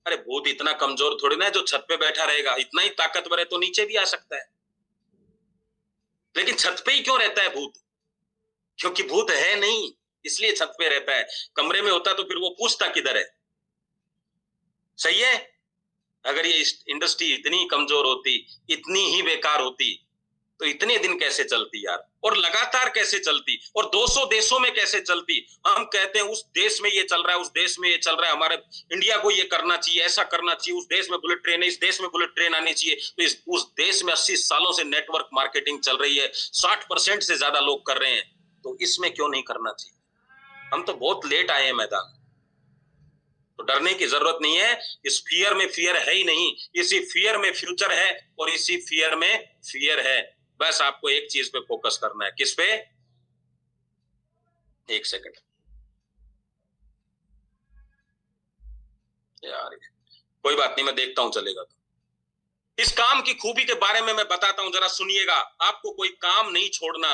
अरे भूत इतना कमजोर थोड़ी ना है जो छत पे बैठा रहेगा, इतना ही ताकतवर है तो नीचे भी आ सकता है। लेकिन छत पे ही क्यों रहता है भूत? क्योंकि भूत है नहीं, इसलिए छत पे रहता है। कमरे में होता तो फिर वो पूछता किधर है। सही है? अगर ये इंडस्ट्री इतनी कमजोर होती, इतनी ही बेकार होती, तो इतने दिन कैसे चलती यार, और लगातार कैसे चलती, और 200 देशों में कैसे चलती। हम कहते हैं उस देश में ये चल रहा है, उस देश में ये चल रहा है, हमारे इंडिया को ये करना चाहिए, ऐसा करना चाहिए, उस देश में बुलेट ट्रेन है, इस देश में बुलेट ट्रेन आनी चाहिए। तो उस देश में 80 सालों से नेटवर्क मार्केटिंग चल रही है, 60% से ज्यादा लोग कर रहे हैं, तो इसमें क्यों नहीं करना चाहिए? हम तो बहुत लेट आए हैं मैदान। तो डरने की जरूरत नहीं है। इस फियर में फियर है ही नहीं, इसी फियर में फ्यूचर है, और इसी फियर में फियर है। बस आपको एक चीज पे फोकस करना है। किस पे? एक सेकंड यार, कोई बात नहीं, मैं देखता हूं चलेगा तो। इस काम की खूबी के बारे में मैं बताता हूं, जरा सुनिएगा। आपको कोई काम नहीं छोड़ना,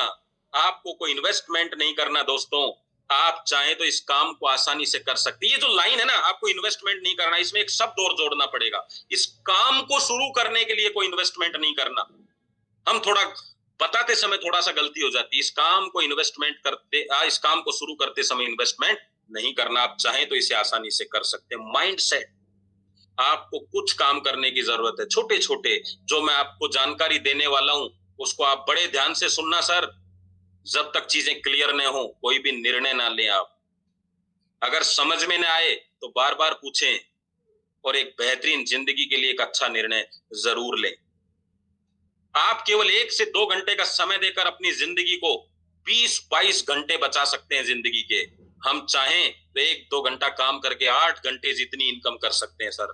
आपको कोई इन्वेस्टमेंट नहीं करना दोस्तों। आप चाहें तो इस काम को आसानी से कर सकते हैं। ये जो लाइन है ना, आपको इन्वेस्टमेंट नहीं करना, इसमें एक शब्द और जोड़ना पड़ेगा। इस काम को शुरू करने के लिए कोई इन्वेस्टमेंट नहीं करना। हम थोड़ा बताते समय थोड़ा सा गलती हो जाती है। इस काम को इस काम को शुरू करते समय इन्वेस्टमेंट नहीं करना। आप चाहें तो इसे आसानी से कर सकते हैं। माइंड सेट, आपको कुछ काम करने की जरूरत है, छोटे छोटे। जो मैं आपको जानकारी देने वाला हूं उसको आप बड़े ध्यान से सुनना सर। जब तक चीजें क्लियर न हो कोई भी निर्णय ना लें आप। अगर समझ में ना आए तो बार बार पूछें, और एक बेहतरीन जिंदगी के लिए एक अच्छा निर्णय जरूर लें। आप केवल 1 से 2 घंटे का समय देकर अपनी जिंदगी को 20-22 घंटे बचा सकते हैं जिंदगी के। हम चाहें तो 1-2 घंटा काम करके 8 घंटे जितनी इनकम कर सकते हैं सर।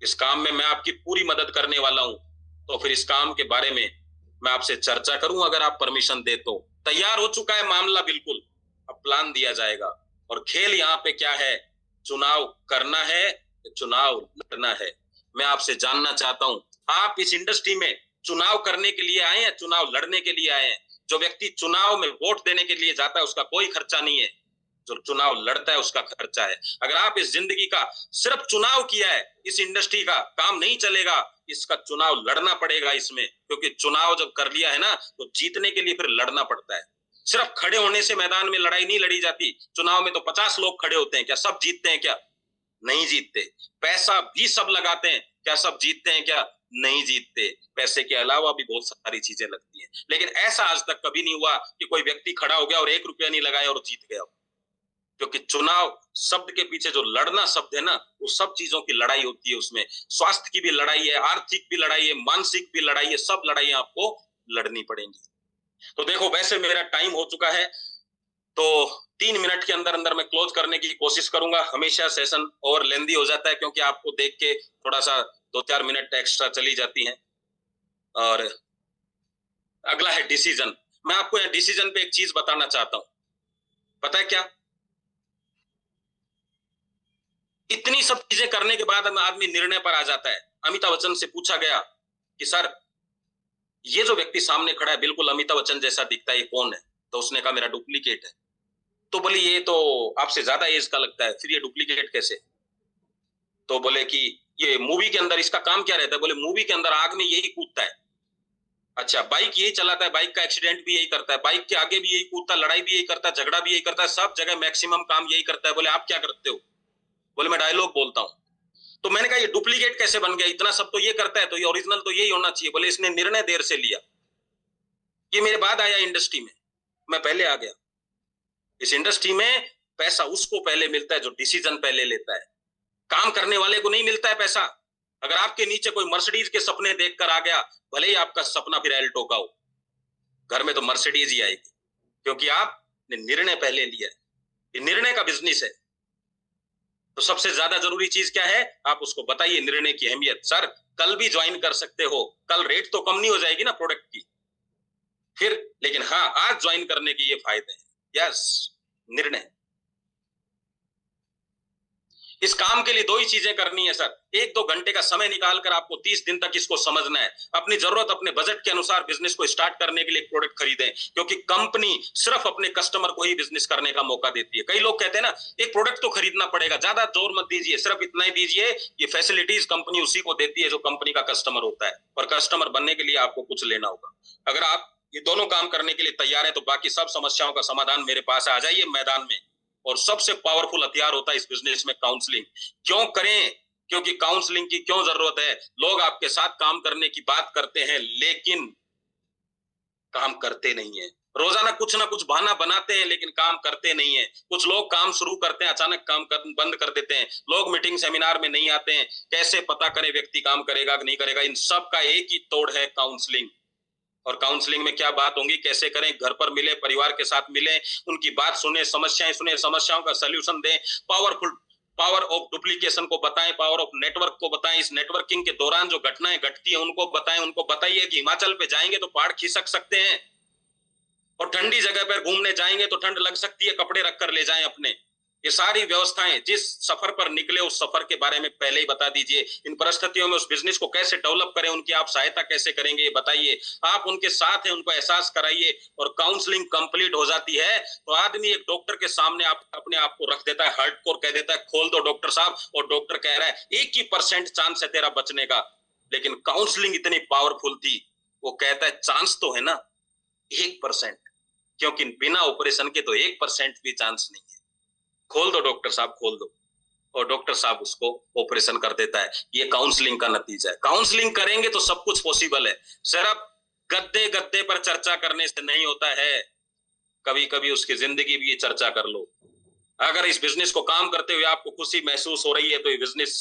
इस काम में मैं आपकी पूरी मदद करने वाला हूं। तो फिर इस काम के बारे में मैं आपसे चर्चा करूं, अगर आप परमिशन दे तो। तैयार हो चुका है मामला बिल्कुल, अब प्लान दिया जाएगा। और खेल यहाँ पे क्या है, चुनाव करना है, चुनाव लड़ना है। मैं आपसे जानना चाहता हूं, आप इस इंडस्ट्री में चुनाव करने के लिए आए हैं, चुनाव लड़ने के लिए आए हैं? जो व्यक्ति चुनाव में वोट देने के लिए जाता है उसका कोई खर्चा नहीं है, जो चुनाव लड़ता है उसका खर्चा है। अगर आप इस जिंदगी का सिर्फ चुनाव किया है, इस इंडस्ट्री का काम नहीं चलेगा, इसका चुनाव लड़ना पड़ेगा इसमें, क्योंकि चुनाव जब कर लिया है ना तो जीतने के लिए फिर लड़ना पड़ता है। सिर्फ खड़े होने से मैदान में लड़ाई नहीं लड़ी जाती। चुनाव में तो 50 लोग खड़े होते हैं, क्या सब जीतते हैं? क्या नहीं जीतते। पैसा भी सब लगाते हैं, क्या सब जीतते हैं? क्या नहीं जीतते। पैसे के अलावा भी बहुत सारी चीजें लगती हैं, लेकिन ऐसा आज तक कभी नहीं हुआ कि कोई व्यक्ति खड़ा हो गया और 1 रुपया नहीं लगाया और जीत गया। क्योंकि चुनाव शब्द के पीछे जो लड़ना शब्द है ना, वो सब चीजों की लड़ाई होती है। उसमें स्वास्थ्य की भी लड़ाई है, आर्थिक भी लड़ाई है, मानसिक भी लड़ाई है, सब लड़ाइयां आपको लड़नी पड़ेंगी। तो देखो, वैसे मेरा टाइम हो चुका है, तो 3 मिनट के अंदर अंदर मैं क्लोज करने की कोशिश करूंगा। हमेशा सेशन और लेंदी हो जाता है क्योंकि आपको देख के थोड़ा सा 2-4 मिनट एक्स्ट्रा चली जाती हैं। और अगला है डिसीजन। मैं आपको यहाँ डिसीजन पे एक चीज बताना चाहता हूं, पता है क्या? इतनी सब चीजें करने के बाद आदमी निर्णय पर आ जाता है। अमिताभ बच्चन से पूछा गया कि सर, ये जो व्यक्ति सामने खड़ा है बिल्कुल अमिताभ बच्चन जैसा दिखता है, ये कौन है? तो उसने कहा मेरा डुप्लीकेट है। तो बोले ये तो आपसे ज्यादा एज का लगता है, फिर ये डुप्लीकेट कैसे? तो बोले कि ये मूवी के अंदर इसका काम क्या रहता है? बोले मूवी के अंदर आग में यही कूदता है। अच्छा, बाइक यही चलाता है, बाइक का एक्सीडेंट भी यही करता है, बाइक के आगे भी यही कूदता है, लड़ाई भी यही करता है, झगड़ा भी यही करता है, सब जगह मैक्सिमम काम यही करता है। बोले आप क्या करते हो? बोले मैं डायलॉग बोलता हूं। तो मैंने कहा ये डुप्लीकेट कैसे बन गया? इतना सब तो ये करता है, तो ये ओरिजिनल तो यही होना चाहिए। बोले इसने निर्णय देर से लिया, ये मेरे बाद आया इंडस्ट्री में, मैं पहले आ गया। इस इंडस्ट्री में पैसा उसको पहले मिलता है जो डिसीजन पहले लेता है, काम करने वाले को नहीं मिलता है पैसा। अगर आपके नीचे कोई मर्सिडीज के सपने देखकर आ गया, भले ही आपका सपना फिर एल्टो का हो, घर में तो मर्सिडीज ही आएगी, क्योंकि आपने निर्णय पहले लिया है। ये निर्णय का बिजनेस है। तो सबसे ज्यादा जरूरी चीज क्या है, आप उसको बताइए निर्णय की अहमियत। सर, कल भी ज्वाइन कर सकते हो, कल रेट तो कम नहीं हो जाएगी ना प्रोडक्ट की फिर, लेकिन हाँ आज ज्वाइन करने के ये फायदे हैं। यस, निर्णय। इस काम के लिए 2 ही चीजें करनी है सर। 1-2 घंटे का समय निकालकर आपको 30 दिन तक इसको समझना है। अपनी जरूरत, अपने बजट के अनुसार बिजनेस को स्टार्ट करने के लिए एक प्रोडक्ट खरीदें, क्योंकि कंपनी सिर्फ अपने कस्टमर को ही बिजनेस करने का मौका देती है। कई लोग कहते हैं ना, एक प्रोडक्ट तो खरीदना पड़ेगा, ज्यादा जोर मत दीजिए, सिर्फ इतना ही दीजिए, ये फैसिलिटीज कंपनी उसी को देती है जो कंपनी का कस्टमर होता है, और कस्टमर बनने के लिए आपको कुछ लेना होगा। अगर आप ये दोनों काम करने के लिए तैयार है तो बाकी सब समस्याओं का समाधान मेरे पास आ जाइए मैदान में। और सबसे पावरफुल हथियार होता है इस बिजनेस में काउंसलिंग। क्यों करें? क्योंकि काउंसलिंग की क्यों जरूरत है? लोग आपके साथ काम करने की बात करते हैं लेकिन काम करते नहीं है। रोजाना कुछ ना कुछ बहाना बनाते हैं लेकिन काम करते नहीं है। कुछ लोग काम शुरू करते हैं, अचानक काम बंद कर देते हैं। लोग मीटिंग सेमिनार में नहीं आते हैं। कैसे पता करें व्यक्ति काम करेगा कि नहीं करेगा? इन सब का एक ही तोड़ है, काउंसलिंग। और काउंसलिंग में क्या बात होगी, कैसे करें? घर पर मिले, परिवार के साथ मिले, उनकी बात सुने, समस्याएं सुने, समस्याओं का सलूशन दें। पावर ऑफ डुप्लीकेशन को बताएं, पावर ऑफ नेटवर्क को बताएं। इस नेटवर्किंग के दौरान जो घटनाएं घटती हैं उनको बताएं। उनको बताइए कि हिमाचल पे जाएंगे तो पहाड़ खिसक सकते हैं, और ठंडी जगह पर घूमने जाएंगे तो ठंड लग सकती है, कपड़े रखकर ले जाएं अपने। ये सारी व्यवस्थाएं, जिस सफर पर निकले उस सफर के बारे में पहले ही बता दीजिए। इन परिस्थितियों में उस बिजनेस को कैसे डेवलप करें, उनकी आप सहायता कैसे करेंगे ये बताइए। आप उनके साथ हैं, उनको एहसास कराइए। और काउंसलिंग कंप्लीट हो जाती है तो आदमी एक डॉक्टर के सामने आप अपने आप को रख देता है, हार्डकोर कह देता है, खोल दो डॉक्टर साहब। और डॉक्टर कह रहा है 1% चांस है तेरा बचने का। लेकिन काउंसलिंग इतनी पावरफुल थी, वो कहता है चांस तो है ना 1%, क्योंकि बिना ऑपरेशन के तो 1% भी चांस नहीं है। खोल दो डॉक्टर साहब, खोल दो। और डॉक्टर साहब उसको ऑपरेशन कर देता है। ये काउंसलिंग का नतीजा है। काउंसलिंग करेंगे तो सब कुछ पॉसिबल है। सिर्फ गद्दे गद्दे पर चर्चा करने से नहीं होता है, कभी कभी उसकी जिंदगी भी चर्चा कर लो। अगर इस बिजनेस को काम करते हुए आपको खुशी महसूस हो रही है तो ये बिजनेस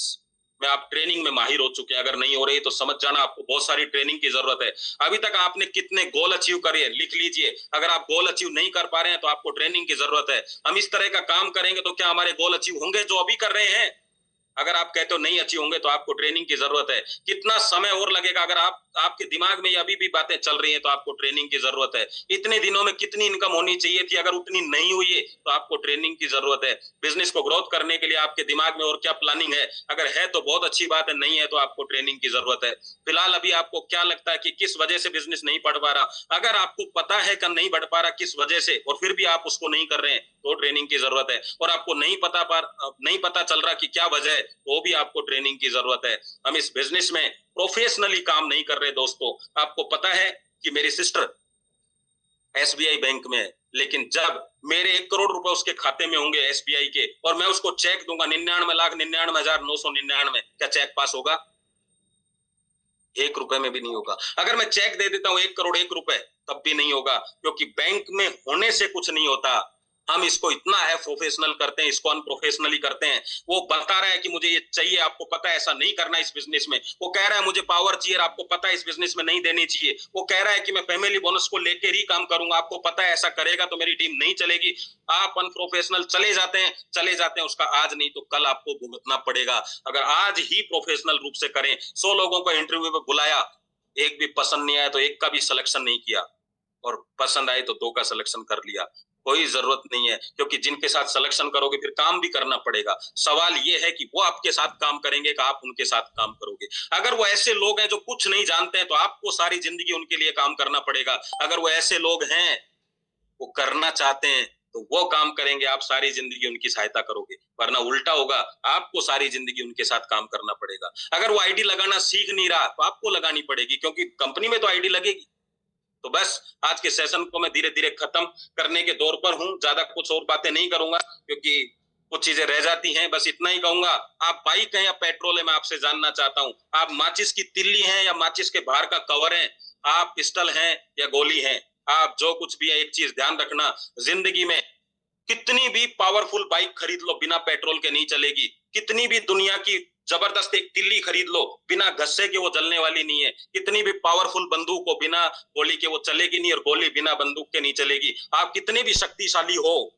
में आप ट्रेनिंग में माहिर हो चुके हैं। अगर नहीं हो रही तो समझ जाना आपको बहुत सारी ट्रेनिंग की जरूरत है। अभी तक आपने कितने गोल अचीव करे लिख लीजिए। अगर आप गोल अचीव नहीं कर पा रहे हैं तो आपको ट्रेनिंग की जरूरत है। हम इस तरह का काम करेंगे तो क्या हमारे गोल अचीव होंगे जो अभी कर रहे हैं? अगर आप कहते हो नहीं अचीव होंगे तो आपको ट्रेनिंग की जरूरत है। कितना समय और लगेगा? अगर आपके दिमाग में अभी भी बातें चल रही हैं तो आपको ट्रेनिंग की जरूरत है। इतने दिनों में कितनी इनकम होनी चाहिए थी, अगर उतनी नहीं हुई है तो आपको ट्रेनिंग की जरूरत है। बिजनेस को ग्रोथ करने के लिए आपके दिमाग में और क्या प्लानिंग है? अगर है तो बहुत अच्छी बात है, नहीं है तो आपको ट्रेनिंग की जरूरत है। फिलहाल अभी आपको क्या लगता है कि किस वजह से बिजनेस नहीं बढ़ पा रहा? अगर आपको पता है कि नहीं बढ़ पा रहा किस वजह से और फिर भी आप उसको नहीं कर रहे हैं तो ट्रेनिंग की जरूरत है। और आपको नहीं पता चल रहा कि क्या वजह है तो भी आपको ट्रेनिंग की जरूरत है। हम इस बिजनेस में प्रोफेशनली काम नहीं कर रहे दोस्तों। आपको पता है कि मेरी सिस्टर एसबीआई बैंक में है, लेकिन जब मेरे 1 करोड़ रुपए उसके खाते में होंगे एसबीआई के और मैं उसको चेक दूंगा 99,99,999, क्या चेक पास होगा? 1 रुपए में भी नहीं होगा। अगर मैं चेक दे देता हूं 1 करोड़ 1 रुपए तब भी नहीं होगा, क्योंकि बैंक में होने से कुछ नहीं होता। हम इसको इतना अप्रोफेशनल करते हैं, इसको अनप्रोफेशनली करते हैं। वो बता रहा है कि मुझे ये चाहिए, आपको पता है ऐसा नहीं करना इस बिजनेस में। वो कह रहा है मुझे पावर चाहिए, आपको पता है इस बिजनेस में नहीं देनी चाहिए। वो कह रहा है कि मैं फैमिली बोनस को लेकर ही काम करूंगा, आपको पता है ऐसा करेगा तो मेरी टीम नहीं चलेगी। आप अनप्रोफेशनल चले जाते हैं, उसका आज नहीं तो कल आपको भुगतना पड़ेगा। अगर आज ही प्रोफेशनल रूप से करें, 100 लोगों को इंटरव्यू में बुलाया, एक भी पसंद नहीं आया तो एक का भी सिलेक्शन नहीं किया, और पसंद आए तो 2 का सिलेक्शन कर लिया। कोई जरूरत नहीं है, क्योंकि जिनके साथ सिलेक्शन करोगे फिर काम भी करना पड़ेगा। सवाल ये है कि वो आपके साथ काम करेंगे कि आप उनके साथ काम करोगे। अगर वो ऐसे लोग हैं जो कुछ नहीं जानते हैं तो आपको सारी जिंदगी उनके लिए काम करना पड़ेगा। अगर वो ऐसे लोग हैं वो करना चाहते हैं तो वो काम करेंगे, आप सारी जिंदगी उनकी सहायता करोगे। वरना उल्टा होगा, आपको सारी जिंदगी उनके साथ काम करना पड़ेगा। अगर वो आईडी लगाना सीख नहीं रहा तो आपको लगानी पड़ेगी, क्योंकि कंपनी में तो आईडी लगेगी। तो बस आज के सेशन को मैं धीरे धीरे खत्म करने के दौर पर हूं। ज्यादा कुछ और बातें नहीं करूंगा क्योंकि कुछ चीजें रह जाती हैं। बस इतना ही कहूंगा, आप बाइक हैं या पेट्रोल है, मैं आपसे जानना चाहता हूं। आप माचिस की तिल्ली हैं या माचिस के बाहर का कवर है? आप पिस्टल हैं या गोली हैं? आप जो कुछ भी है, एक चीज ध्यान रखना, जिंदगी में कितनी भी पावरफुल बाइक खरीद लो बिना पेट्रोल के नहीं चलेगी। कितनी भी दुनिया की जबरदस्त एक तिल्ली खरीद लो, बिना घस्से के वो जलने वाली नहीं है। कितनी भी पावरफुल बंदूक हो, बिना गोली के वो चलेगी नहीं, और गोली बिना बंदूक के नहीं चलेगी। आप कितने भी शक्तिशाली हो,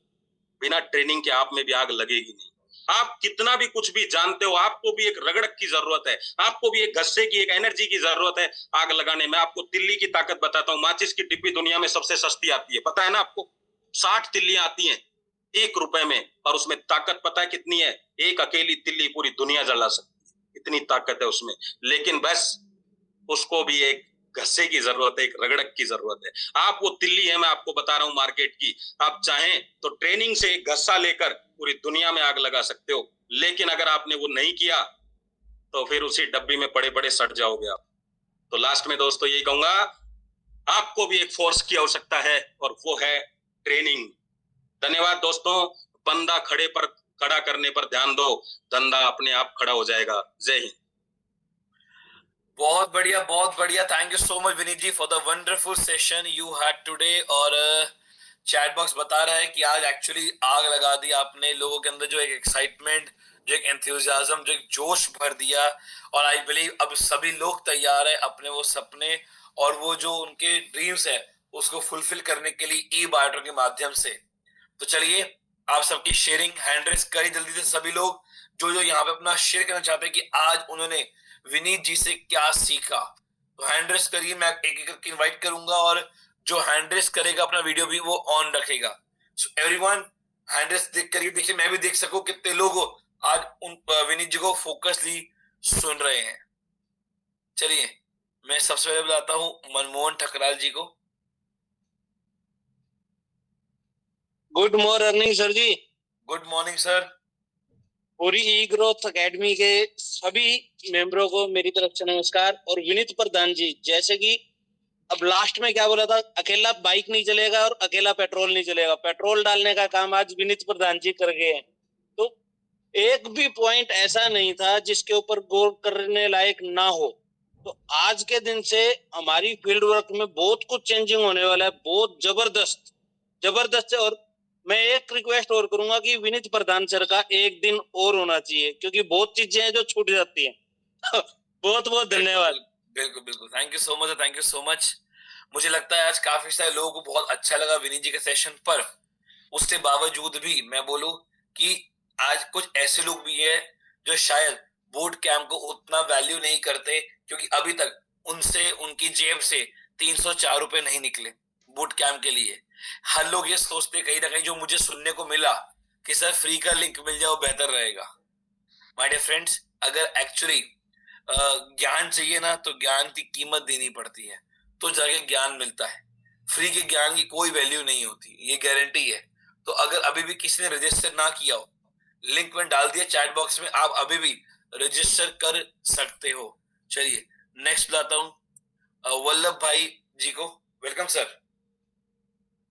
बिना ट्रेनिंग के आप में भी आग लगेगी नहीं। आप कितना भी कुछ भी जानते हो, आपको भी एक रगड़क की जरूरत है, आपको भी एक घस्से की, एक एनर्जी की जरूरत है आग लगाने में। आपको तिल्ली की ताकत बताता हूँ। माचिस की डिब्बी दुनिया में सबसे सस्ती आती है, पता है ना आपको? 60 तिल्लियां आती हैं 1 रुपए में, और उसमें ताकत पता है कितनी है? एक अकेली तिल्ली पूरी दुनिया जला सकती है, इतनी ताकत है उसमें। लेकिन बस उसको भी एक घस्से की जरूरत है, एक रगड़क की जरूरत है। आप वो तिल्ली है, मैं आपको बता रहा हूं मार्केट की। आप चाहें तो ट्रेनिंग से एक घस्सा लेकर पूरी दुनिया में आग लगा सकते हो, लेकिन अगर आपने वो नहीं किया तो फिर उसी डब्बी में पड़े पड़े सड़ जाओगे आप। तो लास्ट में दोस्तों यही कहूंगा, आपको भी एक फोर्स की आवश्यकता है और वो है ट्रेनिंग। धन्यवाद दोस्तों। बंदा खड़ा करने पर ध्यान दो, धंधा अपने आप खड़ा हो जाएगा। जय हिंद। बहुत बढ़िया, बहुत बढ़िया। Thank you so much Vineet ji for the wonderful session you had today. और चैट बॉक्स बता रहा है कि आज एक्चुअली आग लगा दी आपने लोगों के अंदर, जो एक एक्साइटमेंट, जो एक एंथुसियाज्म, जो एक जोश भर दिया। और आई बिलीव अब सभी लोग तैयार है अपने वो सपने और वो जो उनके ड्रीम्स है उसको फुलफिल करने के लिए ई बायोटो के माध्यम से। तो चलिए, आप सबकी शेयरिंग हैंड रेस करिए जल्दी से सभी लोग जो जो यहाँ पे अपना शेयर करना चाहते हैं कि आज उन्होंने विनीत जी से क्या सीखा। तो हैंड रेस करिए, मैं एक एक करके इनवाइट करूंगा और जो हैंड रेस करेगा अपना वीडियो भी वो ऑन रखेगा। सो एवरीवन हैंड रेस देख करिए, देखिए मैं भी देख सकूं कितने लोग आज उन विनीत जी को फोकसली सुन रहे हैं। चलिए, मैं सबसे पहले बुलाता हूँ मनमोहन ठकराल जी को। Good morning sir ji. Good morning sir. पूरी ई ग्रोथ एकेडमी के सभी मेंबरों को मेरी तरफ से नमस्कार। और विनीत प्रधान जी, जैसे कि अब लास्ट में क्या बोला था, अकेला बाइक नहीं चलेगा और अकेला पेट्रोल नहीं चलेगा। पेट्रोल डालने का काम आज विनीत प्रधान जी कर गए हैं। तो एक भी पॉइंट ऐसा नहीं था जिसके ऊपर गौर करने लायक ना हो। तो आज के दिन से हमारी फील्ड वर्क में बहुत कुछ चेंजिंग होने वाला है, बहुत जबरदस्त जबरदस्त है। और मैं एक रिक्वेस्ट और करूंगा कि विनीत प्रधान सर का एक दिन और होना चाहिए, क्योंकि बहुत चीजें हैं जो छूट जाती हैं। बहुत बहुत धन्यवाद। बिल्कुल बिल्कुल, thank you so much, thank you so much. मुझे लगता है आज काफी सारे लोगों को बहुत अच्छा लगा विनीत जी के सेशन पर। उसके बावजूद भी मैं बोलूं कि आज कुछ ऐसे लोग भी हैं जो शायद बूट कैंप को उतना वैल्यू नहीं करते, क्योंकि अभी तक उनसे उनकी जेब से 304 रुपए नहीं निकले बूट कैंप के लिए। हर लोग ये सोचते कहीं ना कहीं, जो मुझे सुनने को मिला कि सर फ्री का लिंक मिल जाए वो बेहतर रहेगा। माय डियर फ्रेंड्स, अगर एक्चुअली ज्ञान चाहिए ना तो ज्ञान की कीमत देनी पड़ती है, तो जाके ज्ञान मिलता है। फ्री के ज्ञान की कोई वैल्यू नहीं होती, ये गारंटी है। तो अगर अभी भी किसी ने रजिस्टर ना किया हो, लिंक में डाल दिया चैट बॉक्स में, आप अभी भी रजिस्टर कर सकते हो। चलिए नेक्स्ट बुलाता हूँ वल्लभ भाई जी को। Welcome sir.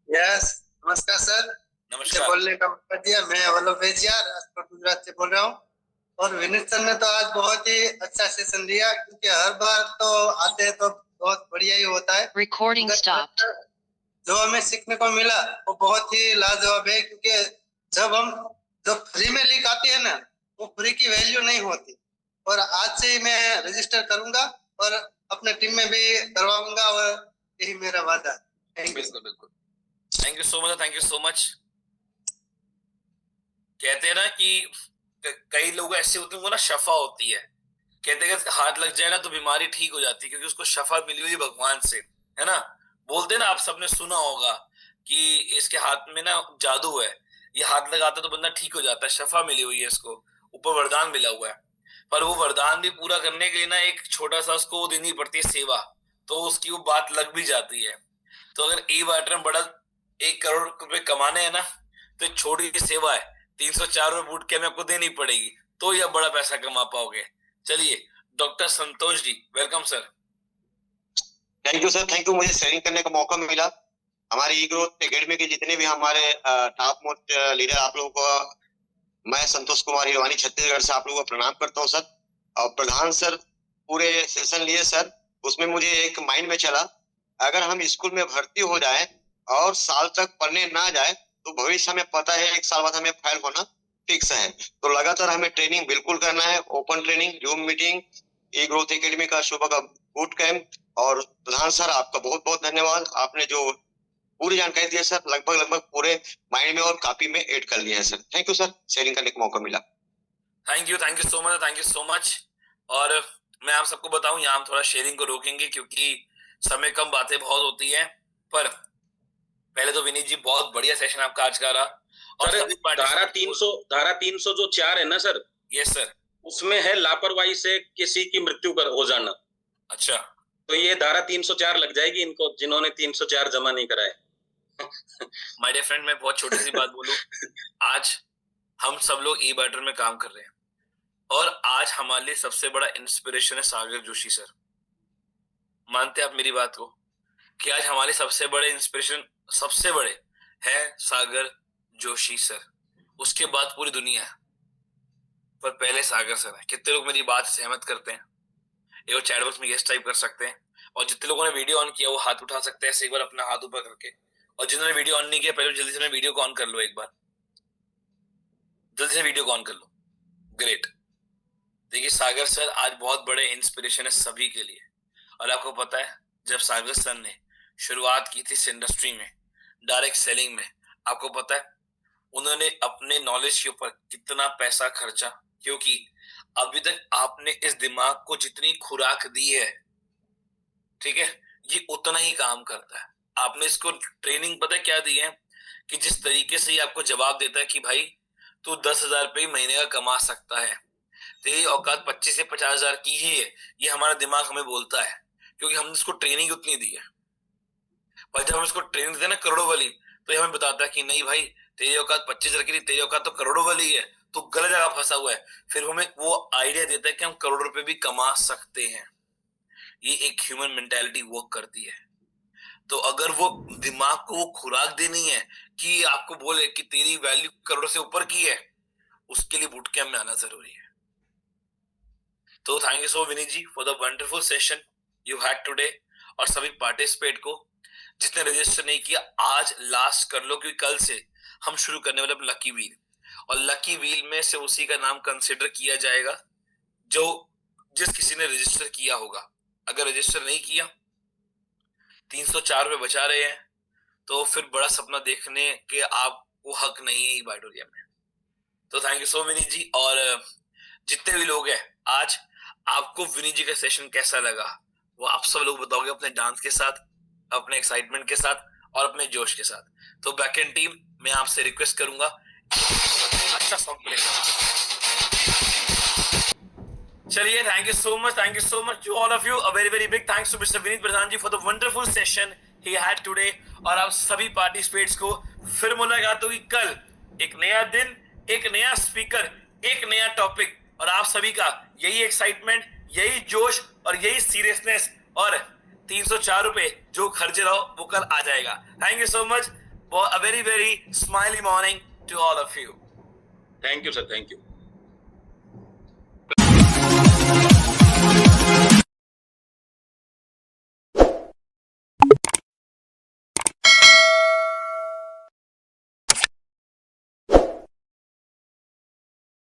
यस, नमस्कार सर। नमस्कार। बोलने का मौका दिया। मैं वल्लभ भेजिया राजकोट गुजरात से बोल रहा हूँ। और विनीत सर ने तो आज बहुत ही अच्छा सेशन दिया, क्योंकि हर बार तो आते हैं तो बहुत बढ़िया ही होता है। Recording stopped. जो हमें सीखने को मिला वो बहुत ही लाजवाब है, क्योंकि जब फ्री में लिंक आती है ना, वो फ्री की वैल्यू नहीं होती। और आज से ही मैं रजिस्टर करूंगा और अपने टीम में भी करवाऊंगा, और यही मेरा वादा है। बिल्कुल बिल्कुल, thank you so much, thank you so much. कहते हैं ना कि कई लोग ऐसे होते हैं, वो ना शफा होती है। कहते हैं कि हाथ लग जाए ना तो बीमारी ठीक हो जाती है, क्योंकि उसको शफा मिली हुई भगवान से, है ना। बोलते हैं ना, आप सबने सुना होगा कि इसके हाथ में ना जादू है, ये हाथ लगाता तो बंदा ठीक हो जाता है, शफा मिली हुई है इसको, ऊपर वरदान मिला हुआ है। पर वो वरदान भी पूरा करने के लिए ना एक छोटा सा उसको देनी पड़ती है सेवा, तो उसकी वो बात लग भी जाती है। तो अगर ई वाटर में बड़ा 1 करोड़ रुपए कमाने हैं ना, तो एक छोटी सी सेवा है, 304 रुपए बूट कैंप में आपको देनी पड़ेगी, तो यह बड़ा पैसा कमा पाओगे। चलिए doctor Santosh ji, welcome sir. Thank you sir, thank you, मुझे शेयरिंग करने का मौका मिला। हमारे ई ग्रोथ एकेडमी के जितने भी हमारे टॉप मोस्ट लीडर, आप लोगों को मैं संतोष कुमार हिरवानी छत्तीसगढ़ से आप लोगों को प्रणाम करता हूं सर। और प्रधान सर पूरे सेशन लिए सर, उसमें मुझे एक माइंड में चला, अगर हम स्कूल में भर्ती हो जाए और साल तक पढ़ने ना जाए तो भविष्य हमें पता है 1 साल बाद हमें फेल होना फिक्स है। तो लगातार हमें ट्रेनिंग बिल्कुल करना है, ओपन ट्रेनिंग, जूम मीटिंग, ई ग्रोथ एकेडमी का सुबह का बूट कैंप। और प्रधान सर आपका बहुत बहुत धन्यवाद, आपने जो पूरी जानकारी दी है सर, लगभग पूरे माइंड में और कॉपी में ऐड कर लिया है sir. Thank you sir, sharing करने का मौका मिला। Thank you so much, thank you so much. और मैं आप सबको बताऊं, यहाँ हम थोड़ा शेयरिंग को रोकेंगे क्योंकि समय कम, बातें बहुत होती हैं। पर पहले तो विनीत जी बहुत बढ़िया सेशन आपका आज का रहा। और धारा 300 जो 4 है ना सर, यस सर, उसमें है लापरवाही से किसी की मृत्यु हो जाना। अच्छा, तो ये धारा 304 लग जाएगी इनको, जिन्होंने 304 जमा नहीं कराए। माय डियर फ्रेंड, मैं बहुत छोटी सी बात बोलूं, आज हम सब लोग ई बैटर में काम कर रहे हैं, और आज हमारे लिए सबसे बड़ा इंस्पिरेशन है सागर जोशी सर। मानते हैं आप मेरी बात को, कि आज हमारे सबसे बड़े इंस्पिरेशन, सबसे बड़े है सागर जोशी सर, उसके बाद पूरी दुनिया है, पर पहले सागर सर है। कितने लोग मेरी बात से सहमत करते हैं? एक चैट बॉक्स में यस टाइप कर सकते हैं, और जितने लोगों ने वीडियो ऑन किया वो हाथ उठा सकते हैं ऐसे एक बार अपना हाथ ऊपर करके। और जिन्होंने वीडियो ऑन नहीं किया, पहले जल्दी से वीडियो को ऑन कर लो, एक बार जल्दी से वीडियो को ऑन कर लो। ग्रेट। देखिए सागर सर आज बहुत बड़े इंस्पिरेशन है सभी के लिए। और आपको पता है, जब सागर सर ने शुरुआत की थी इस इंडस्ट्री में, डायरेक्ट सेलिंग में, आपको पता है उन्होंने अपने नॉलेज के ऊपर कितना पैसा खर्चा, क्योंकि अभी तक आपने इस दिमाग को जितनी खुराक दी है, ठीक है, ये उतना ही काम करता है। आपने इसको ट्रेनिंग पता है क्या दी है, कि जिस तरीके से ये आपको जवाब देता है कि भाई तू 10,000 रुपये महीने का कमा सकता है, तेरी औकात 25 से 50,000 की ही है, ये हमारा दिमाग हमें बोलता है, क्योंकि हमने इसको ट्रेनिंग उतनी दी है। पर जब हम इसको ट्रेनिंग देते हैं ना करोड़ों वाली, तो ये हमें बताता है कि नहीं भाई, तेरी औकात 25,000 की नहीं, तेरी औकात तो करोड़ों वाली है, तो गलत जगह फंसा हुआ है। फिर हमें वो आइडिया देता है कि हम करोड़ रुपए भी कमा सकते हैं। ये एक ह्यूमन मेंटालिटी वर्क करती है। तो अगर वो दिमाग को वो खुराक देनी है कि आपको बोले कि तेरी वैल्यू करोड़ से ऊपर की है, उसके लिए बूट कैंप में आना जरूरी है। तो thank you so Vineet ji for the wonderful session you had today. और सभी पार्टिसिपेट को, जिसने रजिस्टर नहीं किया आज लास्ट कर लो, क्योंकि कल से हम शुरू करने वाले अपना लकी व्हील, और लकी व्हील में से उसी का नाम कंसिडर किया जाएगा जो जिस किसी ने रजिस्टर किया होगा। अगर रजिस्टर नहीं किया, 304 रुपए बचा रहे हैं, तो फिर बड़ा सपना देखने के आपको हक नहीं है बाइटोरिया में। तो थैंक यू सो विनीत जी। और जितने भी लोग हैं, आज आपको विनीत जी का सेशन कैसा लगा वो आप सब लोग बताओगे अपने डांस के साथ, अपने एक्साइटमेंट के साथ और अपने जोश के साथ। तो बैक एंड टीम, मैं आपसे रिक्वेस्ट करूंगा अच्छा सॉन्ग प्ले करना। चलिए, thank you so much to all of you. A very very big thanks to mister Vineet Pradhan ji for the wonderful session he had today. और आप सभी पार्टिसिपेट्स को फिर मुलाकात होगी कल, एक नया दिन, एक नया स्पीकर, एक नया टॉपिक, और आप सभी का यही एक्साइटमेंट, यही जोश और यही सीरियसनेस, और 304 रुपए जो खर्च रहो वो कल आ जाएगा। Thank you so much, a very very smiley morning to all of you. Thank you sir, thank you.